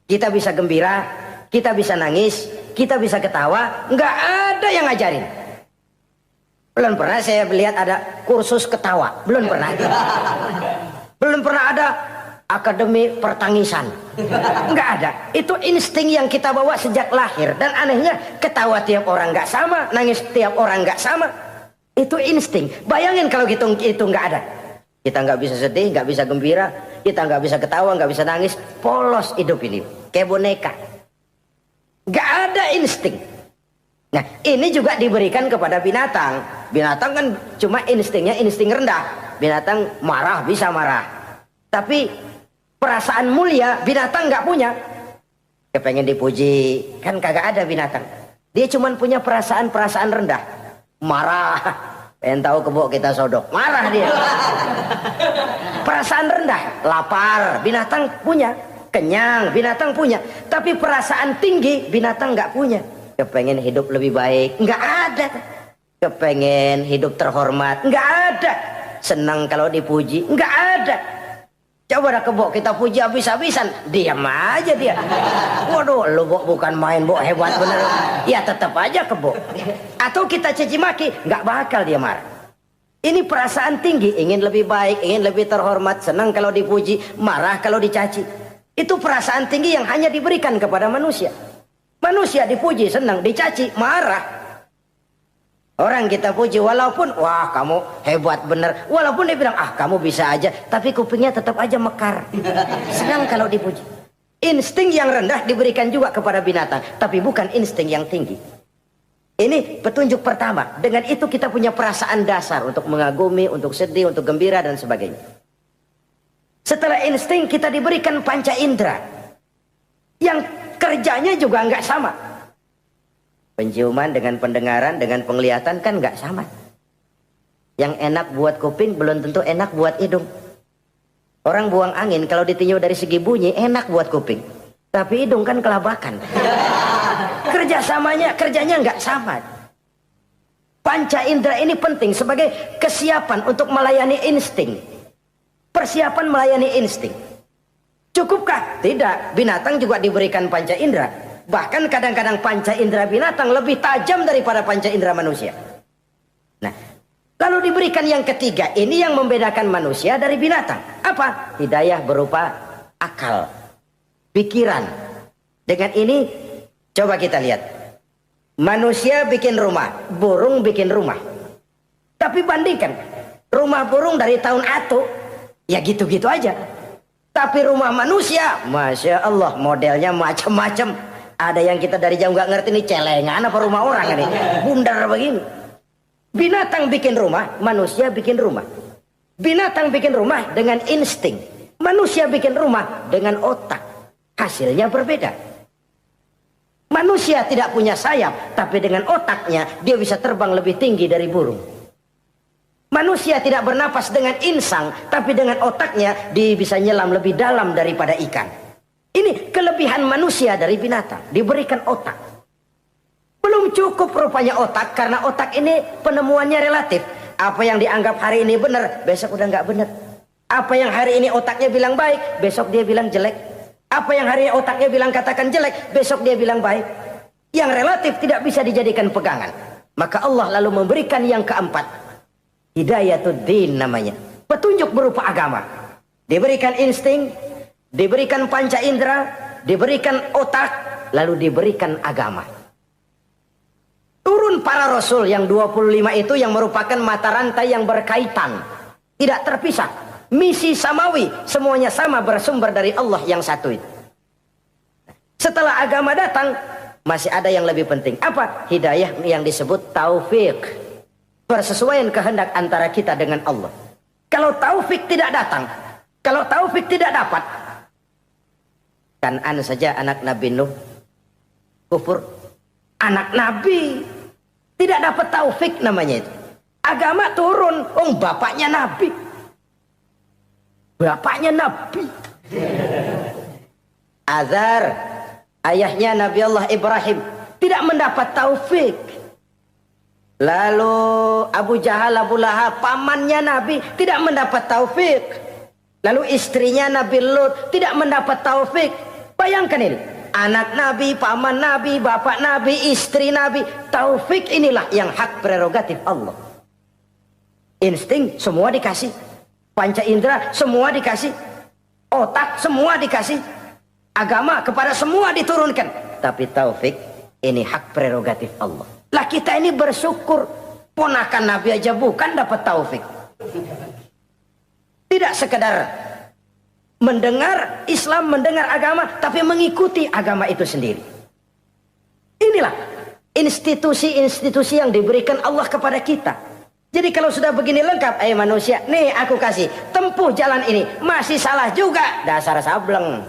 kita bisa gembira, kita bisa nangis, kita bisa ketawa. Nggak ada yang ngajarin. Belum pernah saya melihat ada kursus ketawa. Belum pernah. Belum pernah ada akademi pertangisan. Nggak ada. Itu insting yang kita bawa sejak lahir. Dan anehnya ketawa tiap orang nggak sama, nangis tiap orang nggak sama. Itu insting. Bayangin kalau itu nggak ada. Kita nggak bisa sedih, nggak bisa gembira, kita nggak bisa ketawa, nggak bisa nangis. Polos hidup ini, kayak boneka. Nggak ada insting. Nah, ini juga diberikan kepada binatang. Binatang kan cuma instingnya insting rendah. Binatang marah bisa marah. Tapi perasaan mulia binatang nggak punya. Kepengen dipuji, kan kagak ada binatang. Dia cuma punya perasaan-perasaan rendah. Marah, pengen tahu kebo kita sodok, marah dia. Perasaan rendah, lapar, binatang punya. Kenyang, binatang punya. Tapi perasaan tinggi, binatang nggak punya. Kepengen hidup lebih baik, nggak ada. Kepengen hidup terhormat, nggak ada. Senang kalau dipuji, nggak ada. Coba dah kebo kita puji habis-habisan, diam aja dia. Waduh, lu Bo bukan main Bo, hebat bener. Ya tetap aja kebo. Atau kita caci maki, nggak bakal dia marah. Ini perasaan tinggi, ingin lebih baik, ingin lebih terhormat, senang kalau dipuji, marah kalau dicaci. Itu perasaan tinggi yang hanya diberikan kepada manusia. Manusia dipuji, senang, dicaci, marah. Orang kita puji walaupun wah kamu hebat bener, walaupun dia bilang ah kamu bisa aja, tapi kupingnya tetap aja mekar. Senang kalau dipuji. Insting yang rendah diberikan juga kepada binatang, tapi bukan insting yang tinggi. Ini petunjuk pertama. Dengan itu kita punya perasaan dasar untuk mengagumi, untuk sedih, untuk gembira dan sebagainya. Setelah insting kita diberikan panca indera yang kerjanya juga nggak sama. Penciuman dengan pendengaran dengan penglihatan kan nggak sama. Yang enak buat kuping belum tentu enak buat hidung. Orang buang angin kalau ditinjau dari segi bunyi enak buat kuping, tapi hidung kan kelabakan. Kerjanya nggak sama. Panca indera ini penting sebagai kesiapan untuk melayani insting. Persiapan melayani insting. Cukupkah? Tidak. Binatang juga diberikan panca indera. Bahkan kadang-kadang panca indera binatang lebih tajam daripada panca indera manusia. Nah, lalu diberikan yang ketiga, ini yang membedakan manusia dari binatang. Apa? Hidayah berupa akal, pikiran. Dengan ini coba kita lihat. Manusia bikin rumah, burung bikin rumah. Tapi bandingkan, rumah burung dari tahun atu, ya gitu-gitu aja. Tapi rumah manusia, Masya Allah, modelnya macam-macam. Ada yang kita dari jauh nggak ngerti ini celengan apa rumah orang ini, bundar begini. Binatang bikin rumah, manusia bikin rumah. Binatang bikin rumah dengan insting, manusia bikin rumah dengan otak. Hasilnya berbeda. Manusia tidak punya sayap, tapi dengan otaknya dia bisa terbang lebih tinggi dari burung. Manusia tidak bernapas dengan insang, tapi dengan otaknya dia bisa nyelam lebih dalam daripada ikan. Ini kelebihan manusia dari binatang, diberikan otak. Belum cukup rupanya otak, karena otak ini penemuannya relatif. Apa yang dianggap hari ini benar, besok udah nggak benar. Apa yang hari ini otaknya bilang baik, besok dia bilang jelek. Apa yang hari ini otaknya bilang katakan jelek, besok dia bilang baik. Yang relatif tidak bisa dijadikan pegangan. Maka Allah lalu memberikan yang keempat. Hidayatuddin namanya. Petunjuk berupa agama. Diberikan insting, diberikan panca indera, diberikan otak, lalu diberikan agama. Turun para rasul yang 25 itu yang merupakan mata rantai yang berkaitan. Tidak terpisah. Misi samawi, semuanya sama bersumber dari Allah yang satu itu. Setelah agama datang, masih ada yang lebih penting. Apa? Hidayah yang disebut taufik. Persesuaian kehendak antara kita dengan Allah. Kalau taufik tidak datang, kalau taufik tidak dapat, Kan'an saja anak Nabi Nuh kufur. Anak Nabi tidak dapat taufik namanya itu. Agama turun, bapaknya Nabi. Bapaknya Nabi. Azar, ayahnya Nabi Allah Ibrahim, tidak mendapat taufik. Lalu Abu Jahal, Abu Lahab, pamannya Nabi, tidak mendapat taufik. Lalu istrinya Nabi Lut tidak mendapat taufik. Bayangkan ini, anak Nabi, paman Nabi, bapak Nabi, istri Nabi. Taufik inilah yang hak prerogatif Allah. Insting semua dikasih, panca indera semua dikasih, otak semua dikasih, agama kepada semua diturunkan. Tapi taufik ini hak prerogatif Allah. Lah kita ini bersyukur, ponakan Nabi aja bukan dapat taufik. Tidak sekedar mendengar Islam, mendengar agama, tapi mengikuti agama itu sendiri. Inilah institusi-institusi yang diberikan Allah kepada kita. Jadi kalau sudah begini lengkap, manusia, nih aku kasih, tempuh jalan ini, masih salah juga, dasar sableng.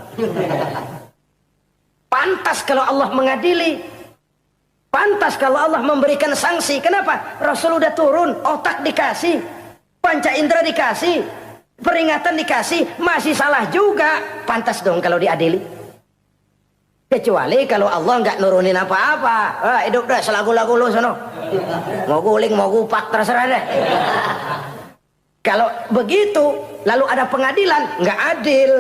Pantas kalau Allah mengadili, pantas kalau Allah memberikan sanksi. Kenapa? Rasul udah turun, otak dikasih, panca indera dikasih, peringatan dikasih, masih salah juga, pantas dong kalau diadili. Kecuali kalau Allah nggak nurunin apa-apa, hidup dah selagu-lagu lu sono, mau guling mau gupak terserah deh. Kalau begitu lalu ada pengadilan, nggak adil.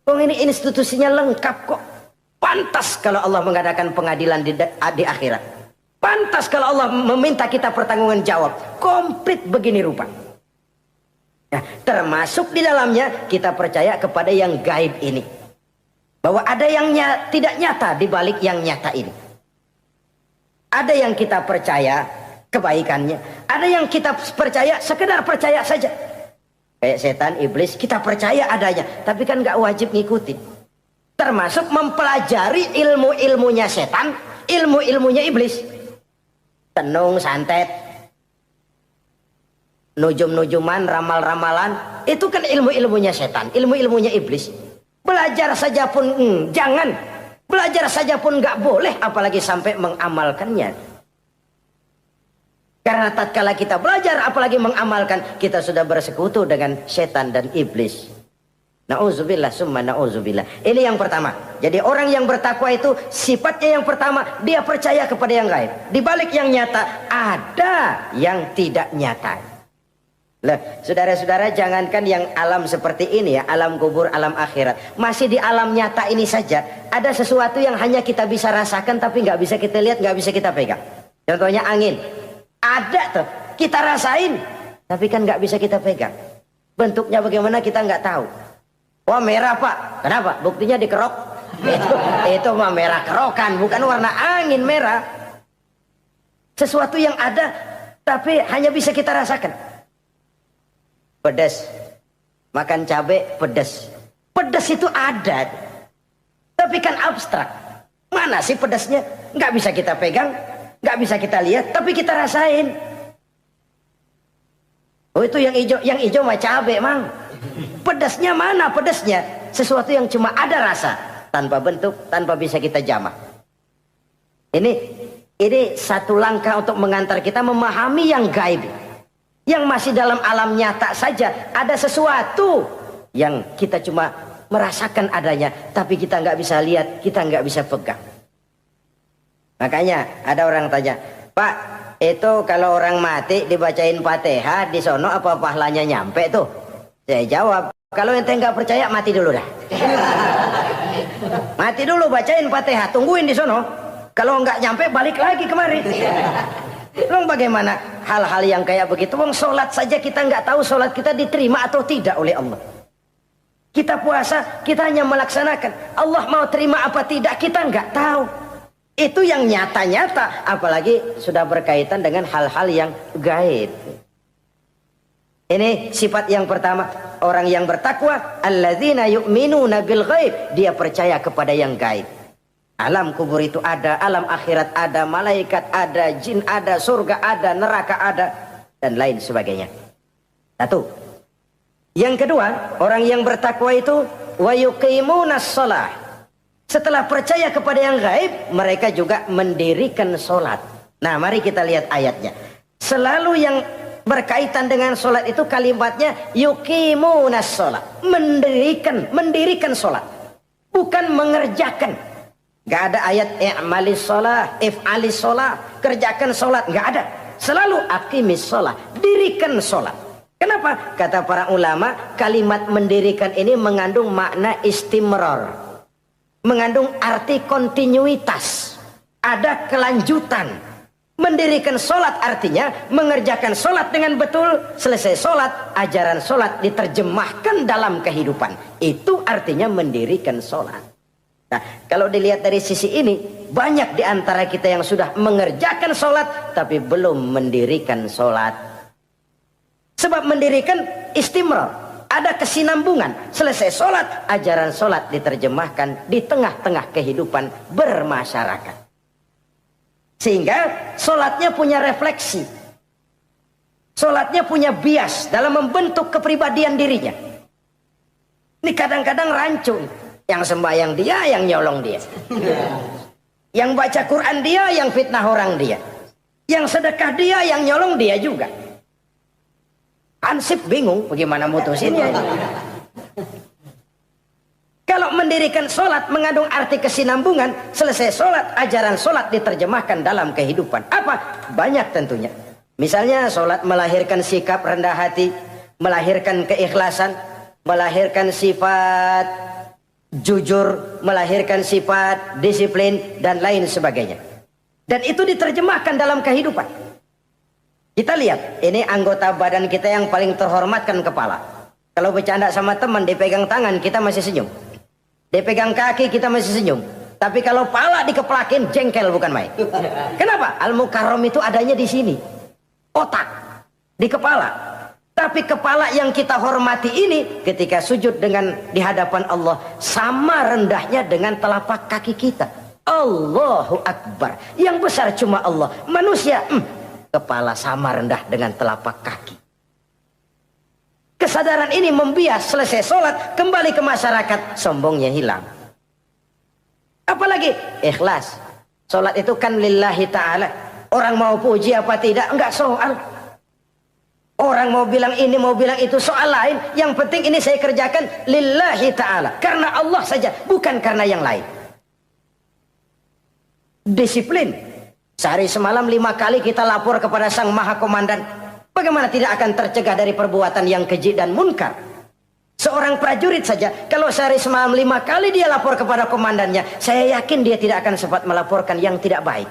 Ini institusinya lengkap kok. Pantas kalau Allah mengadakan pengadilan di akhirat. Pantas kalau Allah meminta kita pertanggungan jawab. Komplit begini rupa. Nah, termasuk di dalamnya kita percaya kepada yang gaib ini. Bahwa ada yang tidak nyata di balik yang nyata ini. Ada yang kita percaya kebaikannya, ada yang kita percaya sekedar percaya saja. Kayak setan, iblis, kita percaya adanya, tapi kan nggak wajib ngikutin. Termasuk mempelajari ilmu-ilmunya setan, ilmu-ilmunya iblis. tenung, santet, nujum-nujuman, ramal-ramalan, itu kan ilmu-ilmunya setan, ilmu-ilmunya iblis. Belajar saja pun jangan, belajar saja pun nggak boleh, apalagi sampai mengamalkannya. Karena tatkala kita belajar apalagi mengamalkan, kita sudah bersekutu dengan setan dan iblis. Na'udzubillah summa na'udzubillah. Ini yang pertama. Jadi orang yang bertakwa itu sifatnya yang pertama, dia percaya kepada yang gaib. Di balik yang nyata ada yang tidak nyata. Lah, saudara-saudara, jangankan yang alam seperti ini ya, alam kubur, alam akhirat. Masih di alam nyata ini saja ada sesuatu yang hanya kita bisa rasakan tapi nggak bisa kita lihat, nggak bisa kita pegang. Contohnya angin. Ada tuh, kita rasain tapi kan nggak bisa kita pegang. Bentuknya bagaimana kita nggak tahu. Wah, merah pak, kenapa? Buktinya dikerok. Itu mah merah kerokan, bukan warna angin merah. Sesuatu yang ada tapi hanya bisa kita rasakan. Pedas, makan cabai pedas. Pedas itu ada, tapi kan abstrak. Mana sih pedasnya? Nggak bisa kita pegang, nggak bisa kita lihat, tapi kita rasain. Oh, itu yang hijau mah cabai, mang. Pedasnya mana pedasnya? Sesuatu yang cuma ada rasa, tanpa bentuk, tanpa bisa kita jamah. Ini satu langkah untuk mengantar kita memahami yang gaib. Yang masih dalam alam nyata saja ada sesuatu yang kita cuma merasakan adanya, tapi kita nggak bisa lihat, kita nggak bisa pegang. Makanya ada orang tanya, Pak, itu kalau orang mati dibacain Fatihah di sono apa pahalanya nyampe tuh? Saya jawab, kalau ente nggak percaya mati dulu dah. Mati dulu, bacain Fatihah, tungguin di sono. Kalau nggak nyampe balik lagi kemari. Long bagaimana hal-hal yang kayak begitu? Wong sholat saja kita nggak tahu sholat kita diterima atau tidak oleh Allah. Kita puasa, kita hanya melaksanakan. Allah mau terima apa tidak kita nggak tahu. Itu yang nyata-nyata, apalagi sudah berkaitan dengan hal-hal yang gaib. Ini sifat yang pertama, orang yang bertakwa, alladzina yu'minuna bil ghaib, dia percaya kepada yang gaib. Alam kubur itu ada, alam akhirat ada, malaikat ada, jin ada, surga ada, neraka ada, dan lain sebagainya. Satu. Yang kedua, orang yang bertakwa itu wa yuqimunas shalah. Setelah percaya kepada yang gaib, mereka juga mendirikan sholat. Nah, mari kita lihat ayatnya. Selalu yang berkaitan dengan sholat itu kalimatnya yuqimunas shalah. Mendirikan sholat. Bukan mengerjakan. Gak ada ayat i'malis sholah, if'alis sholah, kerjakan sholat. Gak ada. Selalu aqimis sholah, dirikan sholat. Kenapa? Kata para ulama, kalimat mendirikan ini mengandung makna istimrar, mengandung arti kontinuitas, ada kelanjutan. Mendirikan sholat artinya mengerjakan sholat dengan betul. Selesai sholat, ajaran sholat diterjemahkan dalam kehidupan. Itu artinya mendirikan sholat. Nah, kalau dilihat dari sisi ini, banyak di antara kita yang sudah mengerjakan sholat tapi belum mendirikan sholat. Sebab mendirikan istimrar, ada kesinambungan. Selesai sholat, ajaran sholat diterjemahkan di tengah-tengah kehidupan bermasyarakat. Sehingga sholatnya punya refleksi. Sholatnya punya bias dalam membentuk kepribadian dirinya. Ini kadang-kadang rancu. Yang sembahyang dia, yang nyolong dia. Yang baca Quran dia, yang fitnah orang dia. Yang sedekah dia, yang nyolong dia juga. Ansip bingung bagaimana mutusinnya. Kalau mendirikan sholat mengandung arti kesinambungan, selesai sholat, ajaran sholat diterjemahkan dalam kehidupan. Apa? Banyak tentunya. Misalnya sholat melahirkan sikap rendah hati, melahirkan keikhlasan, melahirkan sifat jujur, melahirkan sifat disiplin, dan lain sebagainya. Dan itu diterjemahkan dalam kehidupan. Kita lihat, ini anggota badan kita yang paling terhormatkan kepala. Kalau bercanda sama teman, dipegang tangan, kita masih senyum. Dipegang kaki, kita masih senyum. Tapi kalau pala dikeplakin, jengkel bukan main. Kenapa? Al-Mukarram itu adanya di sini. Otak, di kepala. Tapi kepala yang kita hormati ini ketika sujud dengan di hadapan Allah sama rendahnya dengan telapak kaki kita. Allahu Akbar. Yang besar cuma Allah. Manusia, kepala sama rendah dengan telapak kaki. Kesadaran ini membias, selesai sholat, kembali ke masyarakat, sombongnya hilang. Apalagi ikhlas. Sholat itu kan lillahi ta'ala. Orang mau puji apa tidak, enggak soal. Orang mau bilang ini, mau bilang itu, soal lain. Yang penting ini saya kerjakan lillahi ta'ala. Karena Allah saja, bukan karena yang lain. Disiplin. Sehari semalam 5 kali kita lapor kepada Sang Maha Komandan. Bagaimana tidak akan tercegah dari perbuatan yang keji dan munkar? Seorang prajurit saja, kalau sehari semalam 5 kali dia lapor kepada komandannya, saya yakin dia tidak akan sempat melaporkan yang tidak baik.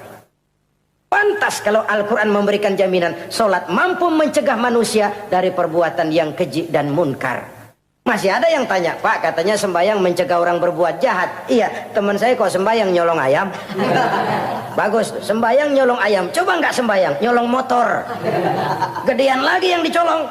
Pantas kalau Al-Quran memberikan jaminan, sholat mampu mencegah manusia dari perbuatan yang keji dan munkar. Masih ada yang tanya, Pak, katanya sembahyang mencegah orang berbuat jahat. Iya, teman saya kok sembahyang nyolong ayam. Bagus, sembahyang nyolong ayam. Coba nggak sembahyang, nyolong motor. Gedean lagi yang dicolong.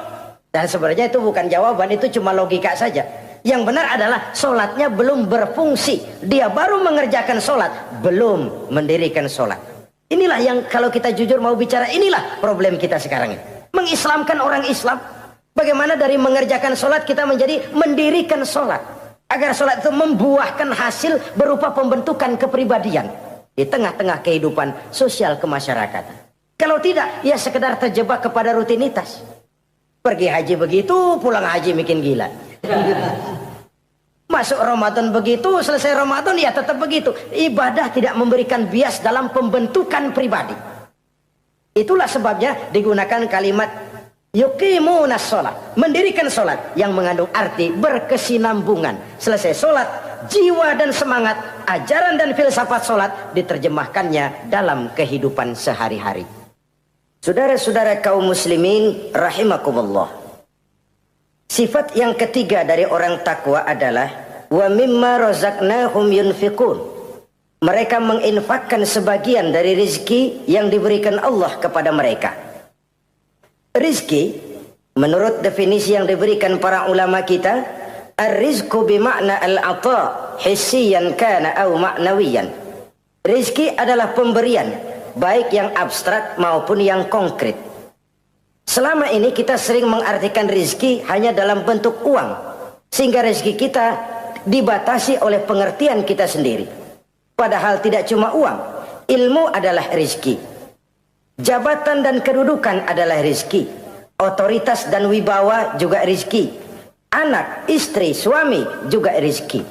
Dan sebenarnya itu bukan jawaban, itu cuma logika saja. Yang benar adalah sholatnya belum berfungsi. Dia baru mengerjakan sholat, belum mendirikan sholat. Inilah yang kalau kita jujur mau bicara, inilah problem kita sekarang ini. Mengislamkan orang Islam. Bagaimana dari mengerjakan sholat kita menjadi mendirikan sholat. Agar sholat itu membuahkan hasil berupa pembentukan kepribadian. Di tengah-tengah kehidupan sosial kemasyarakatan. Kalau tidak, ya sekedar terjebak kepada rutinitas. Pergi haji begitu, pulang haji bikin gila. Masuk Ramadan begitu, selesai Ramadan ya tetap begitu. Ibadah tidak memberikan bias dalam pembentukan pribadi. Itulah sebabnya digunakan kalimat yuqimunas sholat, mendirikan sholat yang mengandung arti berkesinambungan. Selesai sholat, jiwa dan semangat, ajaran dan filsafat sholat diterjemahkannya dalam kehidupan sehari-hari. Saudara-saudara kaum muslimin rahimakumullah. Sifat yang ketiga dari orang takwa adalah wa mimma razaqnahum yunfiqun. Mereka menginfakkan sebagian dari rizki yang diberikan Allah kepada mereka. Rizki, menurut definisi yang diberikan para ulama kita, ar-rizqu bimakna al-ata' hissiyan kana au ma'nawiyan. Rizki adalah pemberian, baik yang abstrak maupun yang konkret. Selama ini kita sering mengartikan rizki hanya dalam bentuk uang, sehingga rizki kita dibatasi oleh pengertian kita sendiri. Padahal tidak cuma uang, ilmu adalah rizki. Jabatan dan kedudukan adalah rizki. Otoritas dan wibawa juga rizki. Anak, istri, suami juga rizki.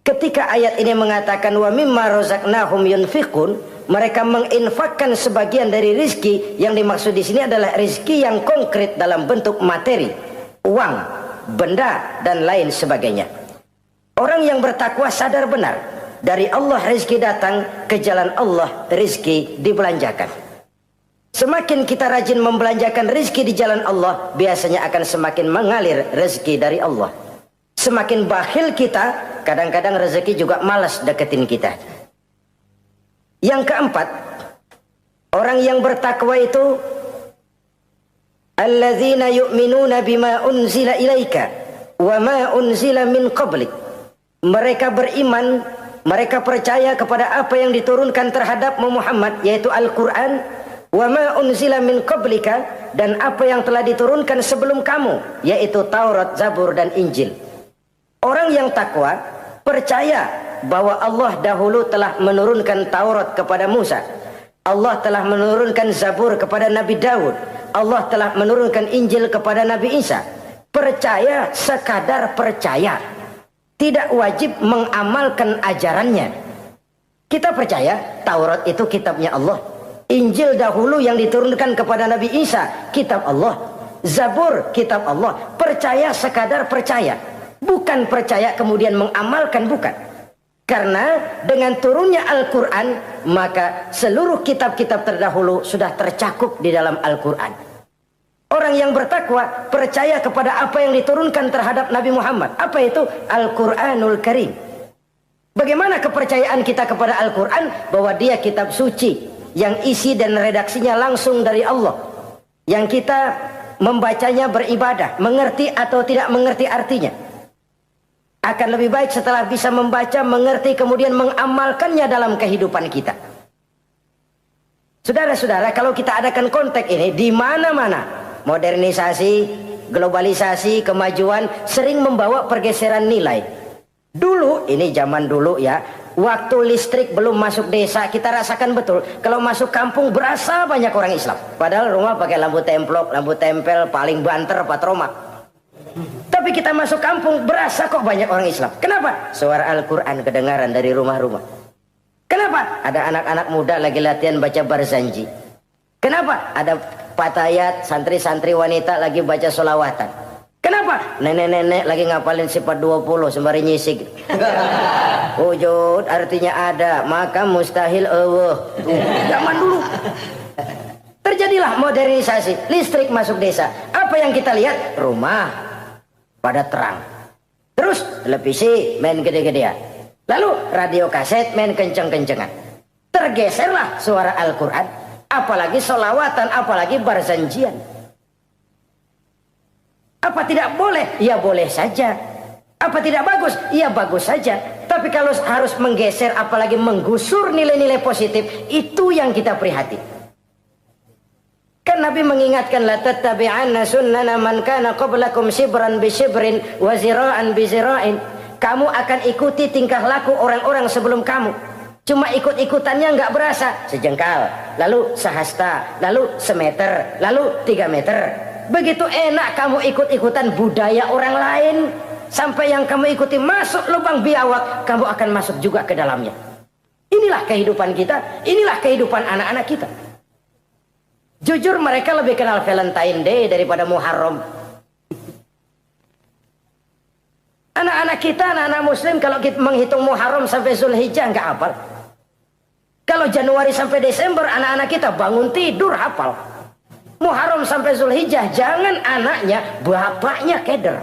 Ketika ayat ini mengatakan wa mimma razaqnahum yunfiqun, mereka menginfakkan sebagian dari rizki. Yang dimaksud di sini adalah rizki yang konkret dalam bentuk materi, uang, benda dan lain sebagainya. Orang yang bertakwa sadar benar, dari Allah rizki datang, ke jalan Allah rizki dibelanjakan. Semakin kita rajin membelanjakan rizki di jalan Allah, biasanya akan semakin mengalir rezeki dari Allah. Semakin bakhil kita, kadang-kadang rezeki juga malas deketin kita. Yang keempat, orang yang bertakwa itu alladzina yu'minuna bima unzila ilaika wa ma unzila min qablik. Mereka beriman, mereka percaya kepada apa yang diturunkan terhadap Muhammad, yaitu Al-Quran, wa ma unzila min qablika, dan apa yang telah diturunkan sebelum kamu, yaitu Taurat, Zabur dan Injil. Orang yang takwa percaya bahwa Allah dahulu telah menurunkan Taurat kepada Musa, Allah telah menurunkan Zabur kepada Nabi Daud, Allah telah menurunkan Injil kepada Nabi Isa. Percaya sekadar percaya, tidak wajib mengamalkan ajarannya. Kita percaya Taurat itu kitabnya Allah, Injil dahulu yang diturunkan kepada Nabi Isa kitab Allah, Zabur kitab Allah. Percaya sekadar percaya, bukan percaya kemudian mengamalkan, bukan. Karena dengan turunnya Al-Quran, maka seluruh kitab-kitab terdahulu sudah tercakup di dalam Al-Quran. Orang yang bertakwa percaya kepada apa yang diturunkan terhadap Nabi Muhammad. Apa itu? Al-Quranul Karim. Bagaimana kepercayaan kita kepada Al-Quran? Bahwa dia kitab suci yang isi dan redaksinya langsung dari Allah, yang kita membacanya beribadah, mengerti atau tidak mengerti artinya. Akan lebih baik setelah bisa membaca, mengerti, kemudian mengamalkannya dalam kehidupan kita. Saudara-saudara, kalau kita adakan konteks ini di mana-mana, modernisasi, globalisasi, kemajuan sering membawa pergeseran nilai. Dulu, ini zaman dulu ya, waktu listrik belum masuk desa, kita rasakan betul. Kalau masuk kampung berasa banyak orang Islam. Padahal rumah pakai lampu templok, lampu tempel, paling banter, patroma. Tapi kita masuk kampung berasa kok banyak orang Islam. Kenapa? Suara Al-Quran kedengaran dari rumah-rumah. Kenapa? Ada anak-anak muda lagi latihan baca barzanji. Kenapa? Ada patayat, santri-santri wanita lagi baca solawatan. Kenapa? Nenek-nenek lagi ngapalin sifat 20 sembari nyisik. Wujud artinya ada, maka mustahil Allah. Zaman dulu. Terjadilah modernisasi, listrik masuk desa. Apa yang kita lihat? Rumah pada terang. Terus televisi main gede-gedean. Lalu radio kaset main kenceng-kencengan. Tergeserlah suara Al-Quran, apalagi solawatan, apalagi barzanjian. Apa tidak boleh? Ya boleh saja. Apa tidak bagus? Ya bagus saja. Tapi kalau harus menggeser, apalagi menggusur nilai-nilai positif, itu yang kita prihatin. Kan Nabi mengingatkan, la tattabi'anna sunnana man kana qablakum shibran bi shibrin wa zira'an bi zira'in. Kamu akan ikuti tingkah laku orang-orang sebelum kamu. Cuma ikut-ikutannya nggak berasa. Sejengkal, lalu sehasta, lalu semeter, lalu 3 meter. Begitu enak kamu ikut-ikutan budaya orang lain. Sampai yang kamu ikuti masuk lubang biawak, kamu akan masuk juga ke dalamnya. Inilah kehidupan kita, inilah kehidupan anak-anak kita. Jujur mereka lebih kenal Valentine Day daripada Muharram. Anak-anak kita, anak-anak muslim, kalau kita menghitung Muharram sampai Zulhijjah nggak hafal. Kalau Januari sampai Desember, anak-anak kita bangun tidur hafal. Muharram sampai Zulhijjah, jangan anaknya, bapaknya keder.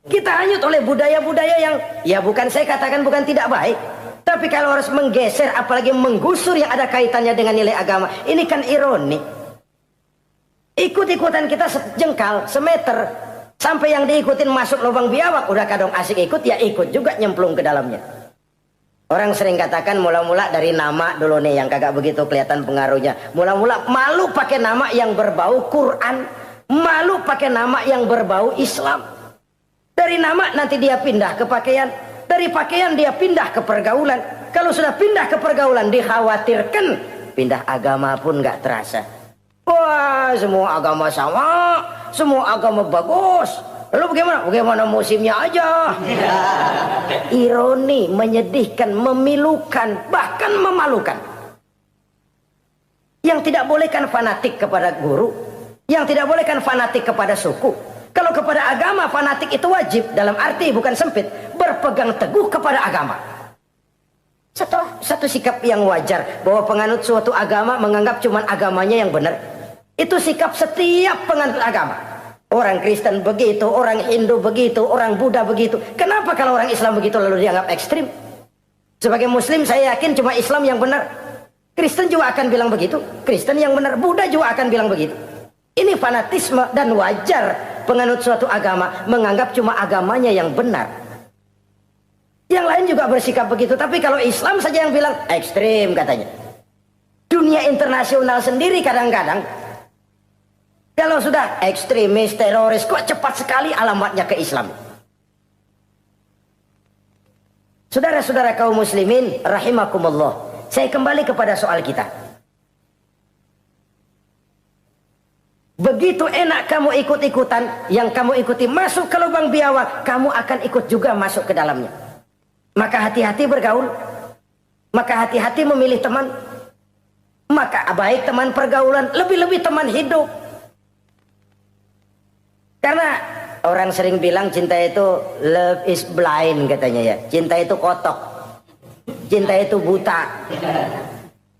Kita hanyut oleh budaya-budaya yang, ya bukan saya katakan bukan tidak baik. Tapi kalau harus menggeser, apalagi menggusur yang ada kaitannya dengan nilai agama, ini kan ironi. Ikut-ikutan kita sejengkal, semeter, sampai yang diikutin masuk lubang biawak, udah kadang asik ikut, ya ikut juga nyemplung ke dalamnya. Orang sering katakan mula-mula dari nama dulu nih yang kagak begitu kelihatan pengaruhnya. Mula-mula malu pakai nama yang berbau Quran, malu pakai nama yang berbau Islam. Dari nama nanti dia pindah ke pakaian, dari pakaian dia pindah ke pergaulan. Kalau sudah pindah ke pergaulan dikhawatirkan pindah agama pun nggak terasa. Wah, semua agama sama, semua agama bagus. Lalu bagaimana? Bagaimana musimnya aja. Ironi, menyedihkan, memilukan, bahkan memalukan. Yang tidak boleh kan fanatik kepada guru, yang tidak boleh kan fanatik kepada suku. Kalau kepada agama fanatik itu wajib, dalam arti bukan sempit, berpegang teguh kepada agama. Satu sikap yang wajar, bahwa penganut suatu agama menganggap cuma agamanya yang benar. Itu sikap setiap penganut agama. Orang Kristen begitu, orang Hindu begitu, orang Buddha begitu. Kenapa kalau orang Islam begitu lalu dianggap ekstrim? Sebagai Muslim saya yakin cuma Islam yang benar. Kristen juga akan bilang begitu. Kristen yang benar, Buddha juga akan bilang begitu. Ini fanatisme dan wajar penganut suatu agama menganggap cuma agamanya yang benar. Yang lain juga bersikap begitu. Tapi kalau Islam saja yang bilang ekstrim katanya. Dunia internasional sendiri kadang-kadang kalau sudah ekstremis, teroris, kok cepat sekali alamatnya ke Islam. Saudara-saudara kaum muslimin rahimakumullah, saya kembali kepada soal kita. Begitu enak kamu ikut-ikutan, yang kamu ikuti masuk ke lubang biawak, kamu akan ikut juga masuk ke dalamnya. Maka hati-hati bergaul, maka hati-hati memilih teman, maka baik teman pergaulan, lebih-lebih teman hidup. Karena orang sering bilang cinta itu love is blind katanya ya. Cinta itu kotok, cinta itu buta,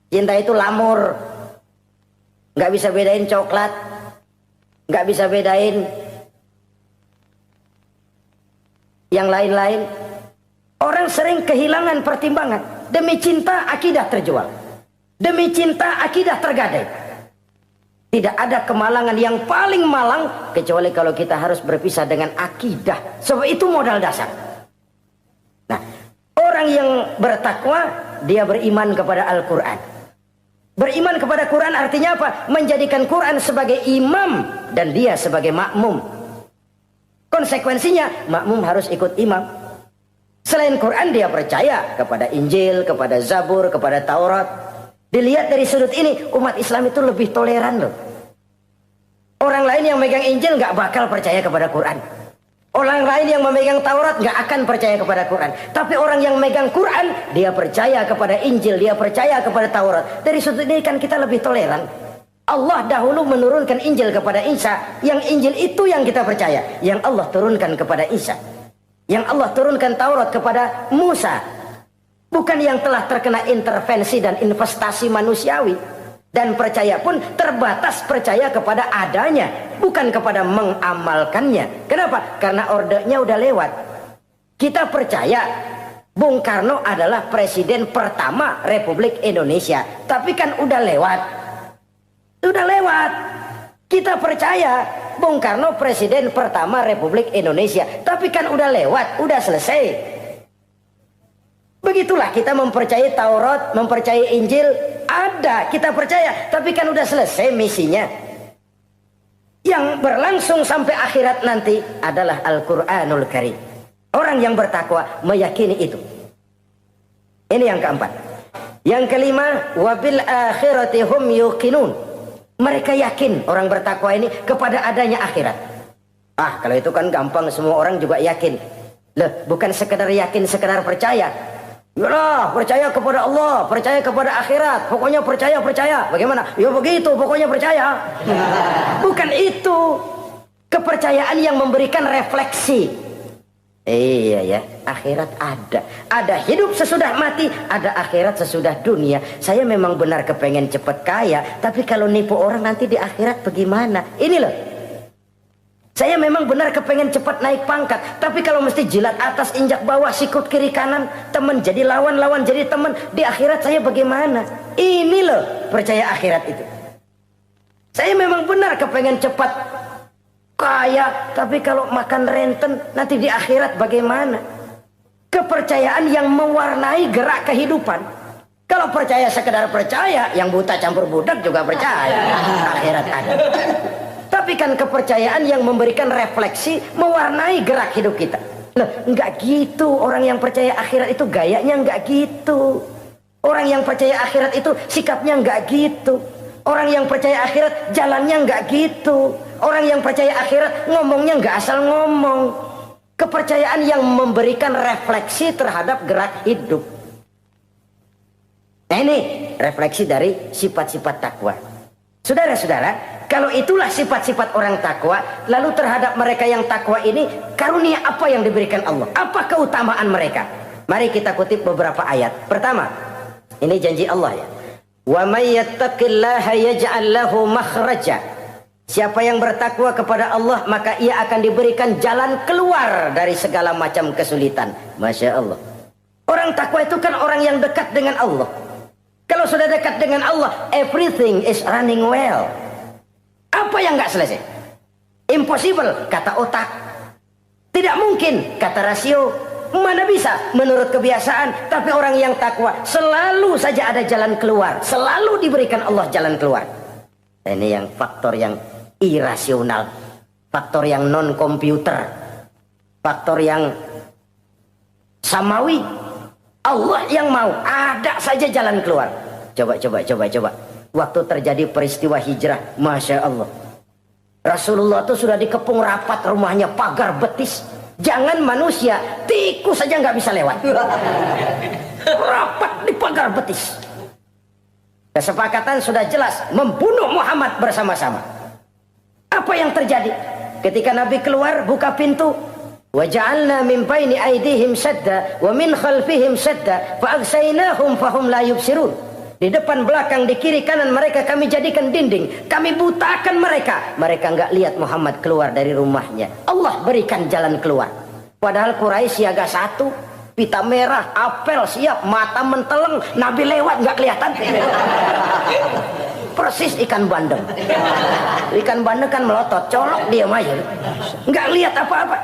cinta itu lamur, nggak bisa bedain coklat, nggak bisa bedain yang lain-lain. Orang sering kehilangan pertimbangan. Demi cinta akidah terjual, demi cinta akidah tergadai. Tidak ada kemalangan yang paling malang kecuali kalau kita harus berpisah dengan akidah. Sebab itu modal dasar. Nah, orang yang bertakwa, dia beriman kepada Al-Quran. Beriman kepada Quran artinya apa? Menjadikan Quran sebagai imam dan dia sebagai makmum. Konsekuensinya, makmum harus ikut imam. Selain Quran, dia percaya kepada Injil, kepada Zabur, kepada Taurat. Dilihat dari sudut ini, umat Islam itu lebih toleran loh. Orang lain yang megang Injil nggak bakal percaya kepada Quran. Orang lain yang memegang Taurat nggak akan percaya kepada Quran. Tapi orang yang megang Quran, dia percaya kepada Injil, dia percaya kepada Taurat. Dari sudut ini kan kita lebih toleran. Allah dahulu menurunkan Injil kepada Isa. Yang Injil itu yang kita percaya. Yang Allah turunkan kepada Isa. Yang Allah turunkan Taurat kepada Musa. Bukan yang telah terkena intervensi dan investasi manusiawi. Dan percaya pun terbatas percaya kepada adanya, bukan kepada mengamalkannya. Kenapa? Karena ordernya udah lewat. Kita percaya Bung Karno adalah presiden pertama Republik Indonesia. Tapi kan udah lewat. Udah lewat. Kita percaya Bung Karno presiden pertama Republik Indonesia. Tapi kan udah lewat, udah selesai. Begitulah kita mempercayai Taurat, mempercayai Injil, ada, kita percaya, tapi kan udah selesai misinya. Yang berlangsung sampai akhirat nanti adalah Al-Quranul Karim. Orang yang bertakwa meyakini itu. Ini yang keempat. Yang kelima, wabil akhirati hum yuqinun. Mereka yakin, orang bertakwa ini, kepada adanya akhirat. Ah, kalau itu kan gampang, semua orang juga yakin. Loh, bukan sekedar yakin, sekedar percaya. Yalah, percaya kepada Allah, percaya kepada akhirat, pokoknya percaya. Bagaimana? Ya begitu, pokoknya percaya. Bukan itu. Kepercayaan yang memberikan refleksi. Iya ya, akhirat ada. Ada hidup sesudah mati, ada akhirat sesudah dunia. Saya memang benar kepengen cepat kaya, tapi kalau nipu orang nanti di akhirat bagaimana? Ini loh. Saya memang benar kepengen cepat naik pangkat, tapi kalau mesti jilat atas injak bawah, sikut kiri kanan, teman jadi lawan, lawan jadi teman, di akhirat saya bagaimana? Ini loh percaya akhirat itu. Saya memang benar kepengen cepat kaya, tapi kalau makan renten nanti di akhirat bagaimana? Kepercayaan yang mewarnai gerak kehidupan. Kalau percaya sekedar percaya, yang buta campur budak juga percaya akhirat ada. Tapi kan kepercayaan yang memberikan refleksi, mewarnai gerak hidup kita. Loh, enggak gitu. Orang yang percaya akhirat itu gayanya enggak gitu. Orang yang percaya akhirat itu sikapnya enggak gitu. Orang yang percaya akhirat jalannya enggak gitu. Orang yang percaya akhirat ngomongnya enggak asal ngomong. Kepercayaan yang memberikan refleksi terhadap gerak hidup. Nah, ini refleksi dari sifat-sifat takwa. Saudara-saudara, kalau itulah sifat-sifat orang takwa, lalu terhadap mereka yang takwa ini, karunia apa yang diberikan Allah? Apa keutamaan mereka? Mari kita kutip beberapa ayat. Pertama, ini janji Allah ya. Wa may yattaqillaha yaj'al lahu makhraja. Siapa yang bertakwa kepada Allah, maka ia akan diberikan jalan keluar dari segala macam kesulitan. Masya Allah. Orang takwa itu kan orang yang dekat dengan Allah. Kalau sudah dekat dengan Allah, everything is running well. Apa yang nggak selesai? Impossible, kata otak. Tidak mungkin, kata rasio. Mana bisa menurut kebiasaan. Tapi orang yang takwa selalu saja ada jalan keluar. Selalu diberikan Allah jalan keluar. Ini yang faktor yang irasional, faktor yang non komputer, faktor yang samawi. Allah yang mau, ada saja jalan keluar. Coba. Waktu terjadi peristiwa hijrah, Masya Allah, Rasulullah itu sudah dikepung rapat rumahnya, pagar betis. Jangan manusia, tikus saja nggak bisa lewat. Rapat di pagar betis. Kesepakatan sudah jelas, membunuh Muhammad bersama-sama. Apa yang terjadi? Ketika Nabi keluar, buka pintu. وَجَعَلْنَا مِنْ بَيْنِ أَيْدِيهِمْ سَدًّا وَمِنْ خَلْفِهِمْ سَدًّا فَأَغْشَيْنَاهُمْ فَهُمْ لَا يُبْصِرُونَ. Di depan, belakang, di kiri, kanan mereka kami jadikan dinding. Kami butakan mereka. Mereka enggak lihat Muhammad keluar dari rumahnya. Allah berikan jalan keluar. Padahal Quraisy siaga satu, pita merah, apel siap, mata menteleng, Nabi lewat enggak kelihatan. persis ikan bandeng. Ikan bandeng kan melotot, colok dia aja, nggak lihat apa-apa.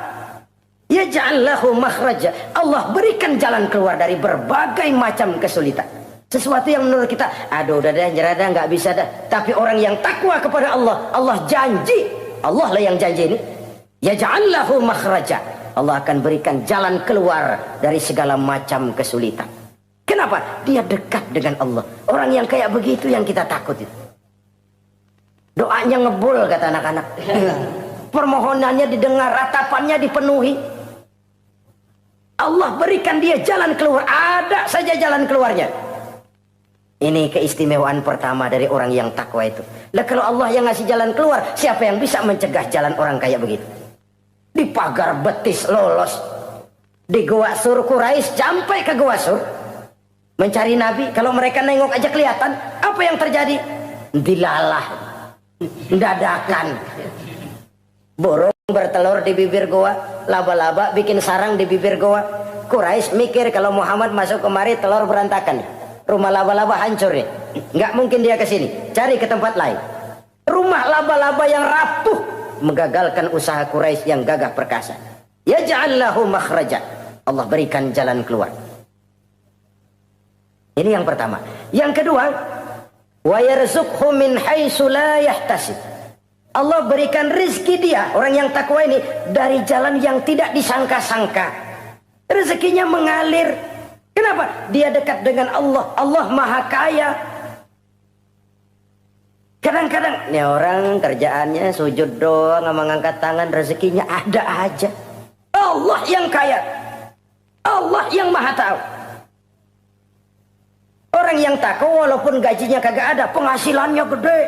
Yaj'al lahu makhraja. Allah berikan jalan keluar dari berbagai macam kesulitan. Sesuatu yang menurut kita, aduh udah dah, nyerah dah, nggak bisa dah. Tapi orang yang takwa kepada Allah, Allah janji, Allah lah yang janji ini. Yaj'al lahu makhraja. Allah akan berikan jalan keluar dari segala macam kesulitan. Kenapa? Dia dekat dengan Allah. Orang yang kayak begitu yang kita takut itu. Doanya ngebul kata anak-anak. Permohonannya didengar, ratapannya dipenuhi. Allah berikan dia jalan keluar, ada saja jalan keluarnya. Ini keistimewaan pertama dari orang yang takwa itu. Lah kalau Allah yang ngasih jalan keluar, siapa yang bisa mencegah jalan orang kayak begitu? Di pagar betis lolos, di Gua Sur Quraisy sampai ke Gua Sur mencari Nabi. Kalau mereka nengok aja kelihatan, apa yang terjadi? Dilalah, dadakan. Burung bertelur di bibir goa, laba-laba bikin sarang di bibir goa. Quraisy mikir kalau Muhammad masuk kemari telur berantakan, rumah laba-laba hancur nih, nggak mungkin dia ke sini, cari ke tempat lain. Rumah laba-laba yang rapuh menggagalkan usaha Quraisy yang gagah perkasa. Yaj'al lahu makhraja. Allah berikan jalan keluar. Ini yang pertama. Yang kedua, wa yarzuqhu min haitsu la yahtasib. Allah berikan rezeki dia, orang yang takwa ini, dari jalan yang tidak disangka-sangka. Rezekinya mengalir. Kenapa? Dia dekat dengan Allah. Allah maha kaya. Kadang-kadang nih orang kerjaannya sujud doang sama ngangkat tangan, rezekinya ada aja. Allah yang kaya. Allah yang maha tahu. Orang yang takwa walaupun gajinya kagak ada, penghasilannya gede.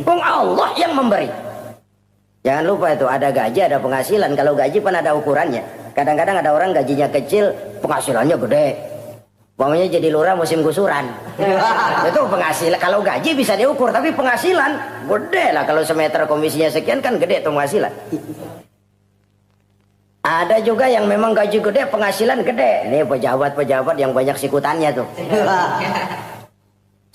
Allah yang memberi. Jangan lupa itu, ada gaji ada penghasilan. Kalau gaji kan ada ukurannya. Kadang-kadang ada orang gajinya kecil, penghasilannya gede. Umpamanya jadi lurah musim gusuran. Itu penghasilan. Kalau gaji bisa diukur, tapi penghasilan gede lah. Kalau semeter komisinya sekian kan gede tuh penghasilan. Ada juga yang memang gaji gede, penghasilan gede. Ini pejabat-pejabat yang banyak sikutannya tuh.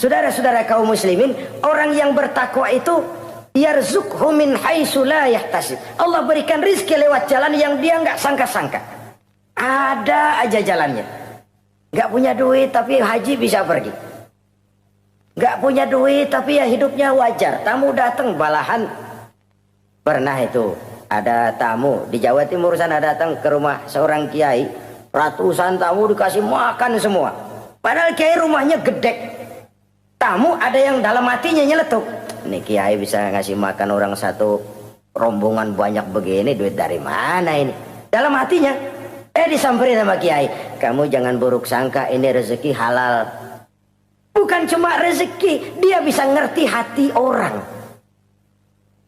Saudara-saudara kaum muslimin, orang yang bertakwa itu yarzuqhu min haitsu la yahtasib. Allah berikan rezeki lewat jalan yang dia nggak sangka-sangka. Ada aja jalannya. Nggak punya duit tapi haji bisa pergi. Nggak punya duit tapi ya hidupnya wajar. Tamu datang balahan. Pernah itu ada tamu di Jawa Timur sana datang ke rumah seorang kiai. Ratusan tamu dikasih makan semua. Padahal kiai rumahnya gede. Tamu ada yang dalam hatinya nyeletuk, ini kiai bisa ngasih makan orang satu rombongan banyak begini, duit dari mana ini? Dalam hatinya, disamperin sama kiai, kamu jangan buruk sangka, ini rezeki halal. Bukan cuma rezeki, dia bisa ngerti hati orang.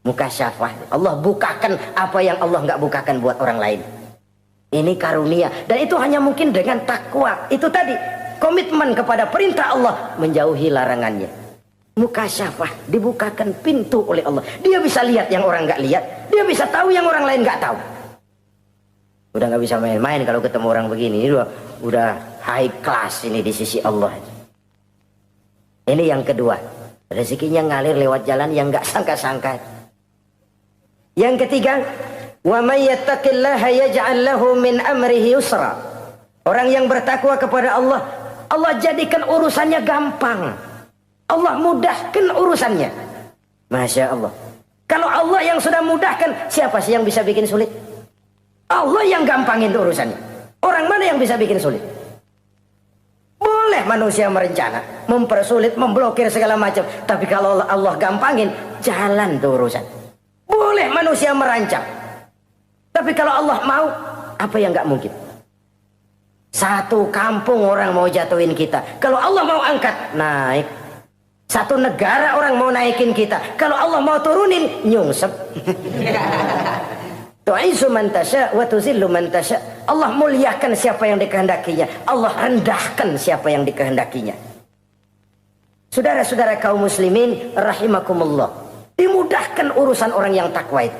Mukasyafah, Allah bukakan apa yang Allah nggak bukakan buat orang lain. Ini karunia, dan itu hanya mungkin dengan takwa. Itu tadi, komitmen kepada perintah Allah, menjauhi larangannya. Mukasyafah, dibukakan pintu oleh Allah. Dia bisa lihat yang orang nggak lihat, dia bisa tahu yang orang lain nggak tahu. Udah nggak bisa main-main kalau ketemu orang begini. Ini udah high class ini di sisi Allah. Ini yang kedua, rezekinya ngalir lewat jalan yang nggak sangka-sangka. Yang ketiga, wa may yattaqillaha yaj'al lahu min amrihi yusra. Orang yang bertakwa kepada Allah, Allah jadikan urusannya gampang. Allah mudahkan urusannya. Masya Allah. Kalau Allah yang sudah mudahkan, siapa sih yang bisa bikin sulit? Allah yang gampangin urusannya. Orang mana yang bisa bikin sulit? Boleh manusia merencana, mempersulit, memblokir segala macam. Tapi kalau Allah gampangin, jalan tuh urusan. Boleh manusia merancang. Tapi kalau Allah mau, apa yang nggak mungkin? Satu kampung orang mau jatuhin kita, kalau Allah mau angkat, naik. Satu negara orang mau naikin kita, kalau Allah mau turunin, nyungsep. Tu'izzu man tasya wa tuzillu man tasya. Allah muliakan siapa yang dikehendakinya, Allah rendahkan siapa yang dikehendakinya. Saudara-saudara kaum muslimin rahimakumullah, dimudahkan urusan orang yang takwa itu.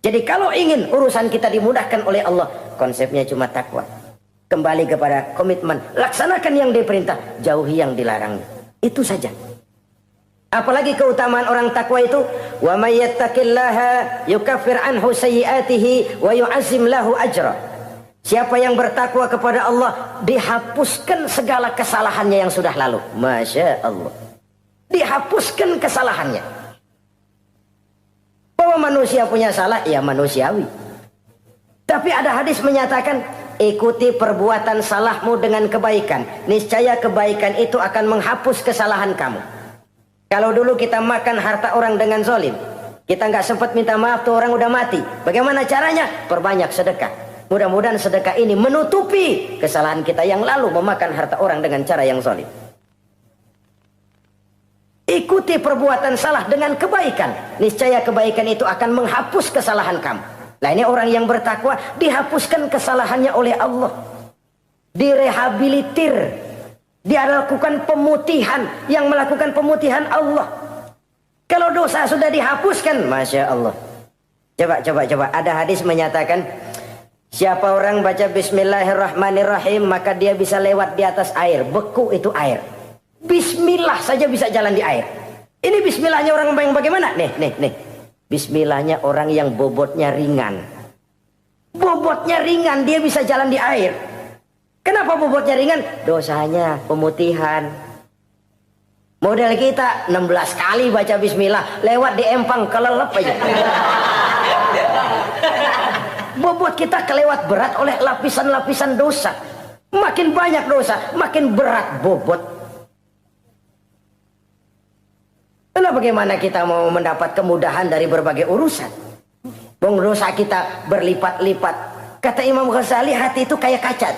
Jadi kalau ingin urusan kita dimudahkan oleh Allah, konsepnya cuma takwa. Kembali kepada komitmen, laksanakan yang diperintah, jauhi yang dilarang. Itu saja. Apalagi keutamaan orang takwa itu, wa may yattaqillaha yukaffir anhu sayyi'atihi wa yu'azzim lahu ajra. Siapa yang bertakwa kepada Allah, dihapuskan segala kesalahannya yang sudah lalu. Masya Allah, dihapuskan kesalahannya. Bahwa manusia punya salah, ya manusiawi. Tapi ada hadis menyatakan, ikuti perbuatan salahmu dengan kebaikan, niscaya kebaikan itu akan menghapus kesalahan kamu. Kalau dulu kita makan harta orang dengan zalim, kita nggak sempat minta maaf, tuh orang udah mati. Bagaimana caranya? Perbanyak sedekah. Mudah-mudahan sedekah ini menutupi kesalahan kita yang lalu memakan harta orang dengan cara yang zalim. Ikuti perbuatan salah dengan kebaikan, niscaya kebaikan itu akan menghapus kesalahan kamu. Nah, ini orang yang bertakwa, dihapuskan kesalahannya oleh Allah, direhabilitir. Dia lakukan pemutihan, yang melakukan pemutihan Allah. Kalau dosa sudah dihapuskan, Masya Allah. Coba. Ada hadis menyatakan, siapa orang baca Bismillahirrahmanirrahim, maka dia bisa lewat di atas air. Beku itu air. Bismillah saja bisa jalan di air. Ini bismillahnya orang yang bagaimana? Nih. Bismillahnya orang yang bobotnya ringan. Bobotnya ringan, dia bisa jalan di air. Kenapa bobotnya ringan? Dosanya pemutihan. Model kita 16 kali baca bismillah, lewat di empang kelelep aja. Bobot kita kelewat berat oleh lapisan-lapisan dosa. Makin banyak dosa, makin berat bobot. Lalu bagaimana kita mau mendapat kemudahan dari berbagai urusan? Dosa kita berlipat-lipat. Kata Imam Ghazali, hati itu kayak kaca,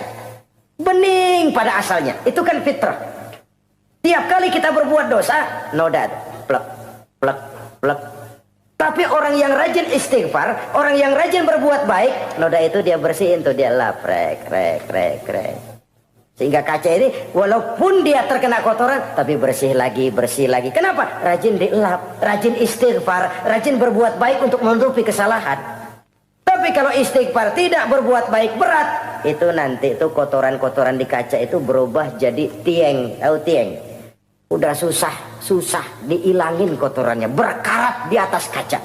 bening pada asalnya. Itu kan fitrah. Tiap kali kita berbuat dosa, noda, plek. Tapi orang yang rajin istighfar, orang yang rajin berbuat baik, noda itu dia bersihin tuh, dia lap, rek. Sehingga kaca ini walaupun dia terkena kotoran, tapi bersih lagi. Kenapa? Rajin dilap, rajin istighfar, rajin berbuat baik untuk menutupi kesalahan. Tapi kalau istighfar tidak berbuat baik, berat, itu nanti itu kotoran-kotoran di kaca itu berubah jadi tieng. Tahu tieng? Udah susah diilangin kotorannya, berkarat di atas kaca.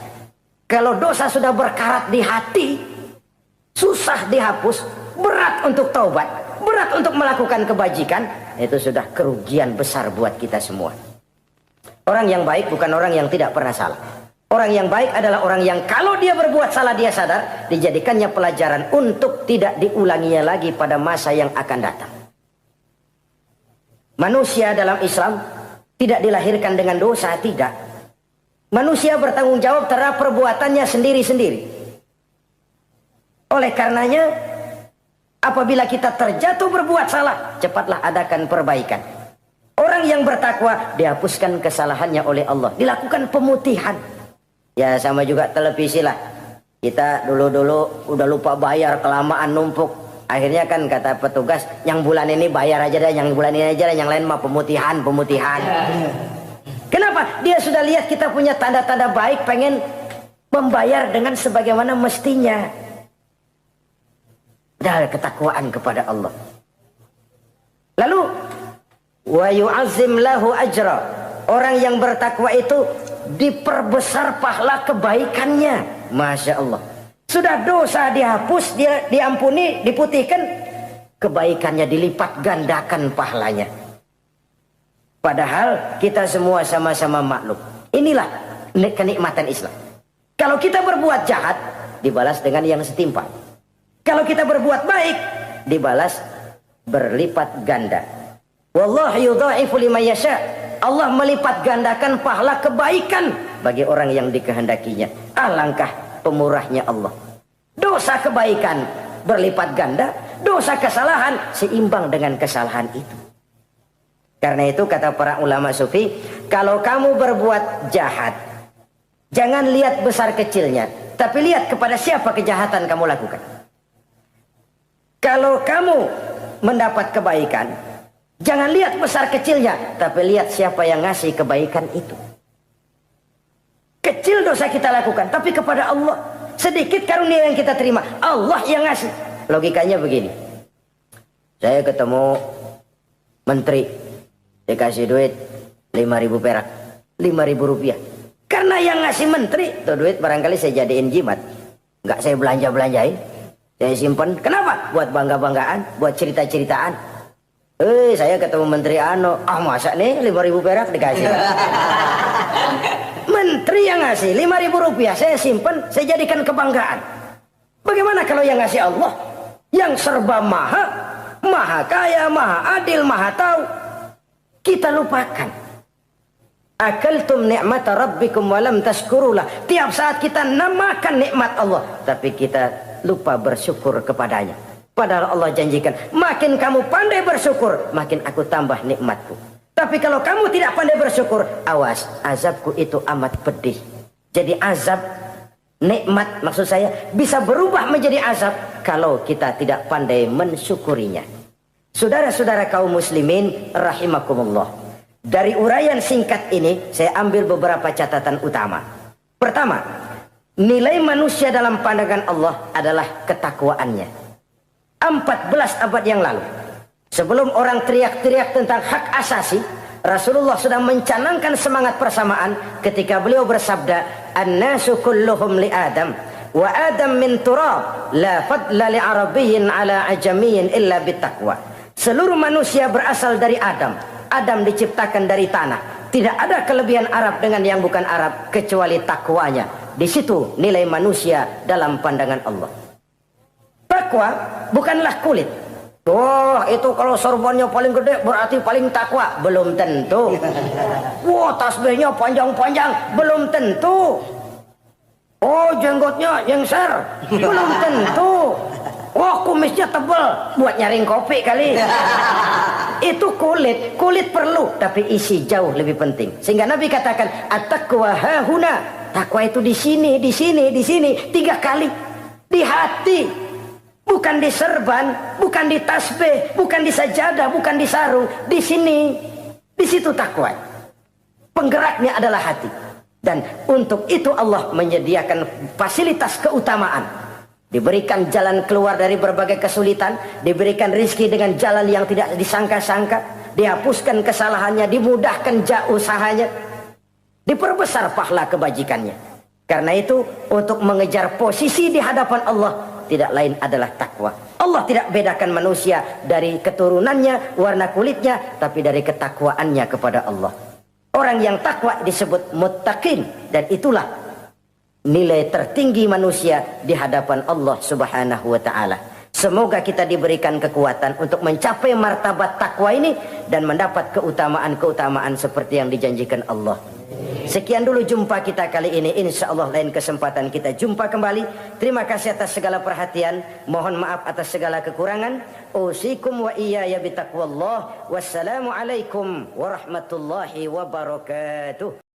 Kalau dosa sudah berkarat di hati, susah dihapus, berat untuk taubat, berat untuk melakukan kebajikan, itu sudah kerugian besar buat kita semua. Orang yang baik bukan orang yang tidak pernah salah. Orang yang baik adalah orang yang kalau dia berbuat salah dia sadar, dijadikannya pelajaran untuk tidak diulanginya lagi pada masa yang akan datang. Manusia dalam Islam tidak dilahirkan dengan dosa, tidak. Manusia bertanggung jawab terhadap perbuatannya sendiri-sendiri. Oleh karenanya, apabila kita terjatuh berbuat salah, cepatlah adakan perbaikan. Orang yang bertakwa dihapuskan kesalahannya oleh Allah, dilakukan pemutihan. Ya sama juga televisi lah. Kita dulu-dulu udah lupa bayar, kelamaan numpuk. Akhirnya kan kata petugas, yang bulan ini bayar aja dah, yang bulan ini aja dah, yang lain mah pemutihan. Kenapa? Dia sudah lihat kita punya tanda-tanda baik, pengen membayar dengan sebagaimana mestinya. Dari ketakwaan kepada Allah. Lalu wa yu'azzim lahu ajra. Orang yang bertakwa itu diperbesar pahala kebaikannya. Masya Allah. Sudah dosa dihapus, dia diampuni, diputihkan, kebaikannya dilipat gandakan pahalanya. Padahal kita semua sama-sama maklum. Inilah kenikmatan Islam. Kalau kita berbuat jahat, dibalas dengan yang setimpal. Kalau kita berbuat baik, dibalas berlipat ganda. Wallahu yudha'ifu liman yasha. Allah melipat gandakan pahala kebaikan bagi orang yang dikehendakinya. Alangkah pemurahnya Allah. Dosa kebaikan berlipat ganda, dosa kesalahan seimbang dengan kesalahan itu. Karena itu kata para ulama sufi, kalau kamu berbuat jahat, jangan lihat besar kecilnya, tapi lihat kepada siapa kejahatan kamu lakukan. Kalau kamu mendapat kebaikan, jangan lihat besar kecilnya, tapi lihat siapa yang ngasih kebaikan itu. Kecil dosa kita lakukan, tapi kepada Allah. Sedikit karunia yang kita terima, Allah yang ngasih. Logikanya begini. Saya ketemu menteri, dikasih duit 5.000 perak. Rp5.000. Karena yang ngasih menteri, tuh duit barangkali saya jadiin jimat. Nggak saya belanja-belanjain. Saya simpan. Kenapa? Buat bangga-banggaan, buat cerita-ceritaan. Saya ketemu Menteri Ano. Masa nih 5.000 perak dikasih. Menteri yang ngasih 5.000 rupiah, saya simpan, saya jadikan kebanggaan. Bagaimana kalau yang ngasih Allah? Yang serba maha, maha kaya, maha adil, maha tahu. Kita lupakan. Akaltum ni'mata rabbikum walam tashkurulah. Tiap saat kita namakan nikmat Allah, tapi kita lupa bersyukur kepadanya. Padahal Allah janjikan, makin kamu pandai bersyukur, makin aku tambah nikmatku. Tapi kalau kamu tidak pandai bersyukur, awas, azabku itu amat pedih. Jadi azab, nikmat maksud saya, bisa berubah menjadi azab kalau kita tidak pandai mensyukurinya. Saudara-saudara kaum muslimin rahimakumullah. Dari uraian singkat ini, saya ambil beberapa catatan utama. Pertama, nilai manusia dalam pandangan Allah adalah ketakwaannya. 14 abad yang lalu, sebelum orang teriak-teriak tentang hak asasi, Rasulullah sudah mencanangkan semangat persamaan ketika beliau bersabda, "An-nasu kulluhum li Adam, wa Adam min turab, la fadla li Arabiyyin ala ajamiyyin illa bitaqwa." Seluruh manusia berasal dari Adam. Adam diciptakan dari tanah. Tidak ada kelebihan Arab dengan yang bukan Arab kecuali takwanya. Di situ nilai manusia dalam pandangan Allah. Takwa bukanlah kulit. Itu kalau sorbannya paling gede berarti paling takwa. Belum tentu. Tasbihnya panjang-panjang. Belum tentu. Jenggotnya nyengser. Belum tentu. Kumisnya tebal. Buat nyaring kopi kali. Itu kulit. Kulit perlu. Tapi isi jauh lebih penting. Sehingga Nabi katakan, at-taqwa hahuna. Takwa itu di sini, di sini, di sini. 3 kali. Di hati. Bukan di serban, bukan di tasbih, bukan di sajadah, bukan di sarung. Di sini, di situ takwa. Penggeraknya adalah hati. Dan untuk itu Allah menyediakan fasilitas keutamaan. Diberikan jalan keluar dari berbagai kesulitan. Diberikan rizki dengan jalan yang tidak disangka-sangka. Dihapuskan kesalahannya, dimudahkan usahanya. Diperbesar pahala kebajikannya. Karena itu, untuk mengejar posisi di hadapan Allah, tidak lain adalah takwa. Allah tidak bedakan manusia dari keturunannya, warna kulitnya, tapi dari ketakwaannya kepada Allah. Orang yang takwa disebut muttaqin, dan itulah nilai tertinggi manusia di hadapan Allah Subhanahu wa taala. Semoga kita diberikan kekuatan untuk mencapai martabat takwa ini dan mendapat keutamaan-keutamaan seperti yang dijanjikan Allah. Sekian dulu jumpa kita kali ini. Insya Allah lain kesempatan kita jumpa kembali. Terima kasih atas segala perhatian. Mohon maaf atas segala kekurangan. Usikum wa iyaya bitaqwallah. Wassalamualaikum warahmatullahi wabarakatuh.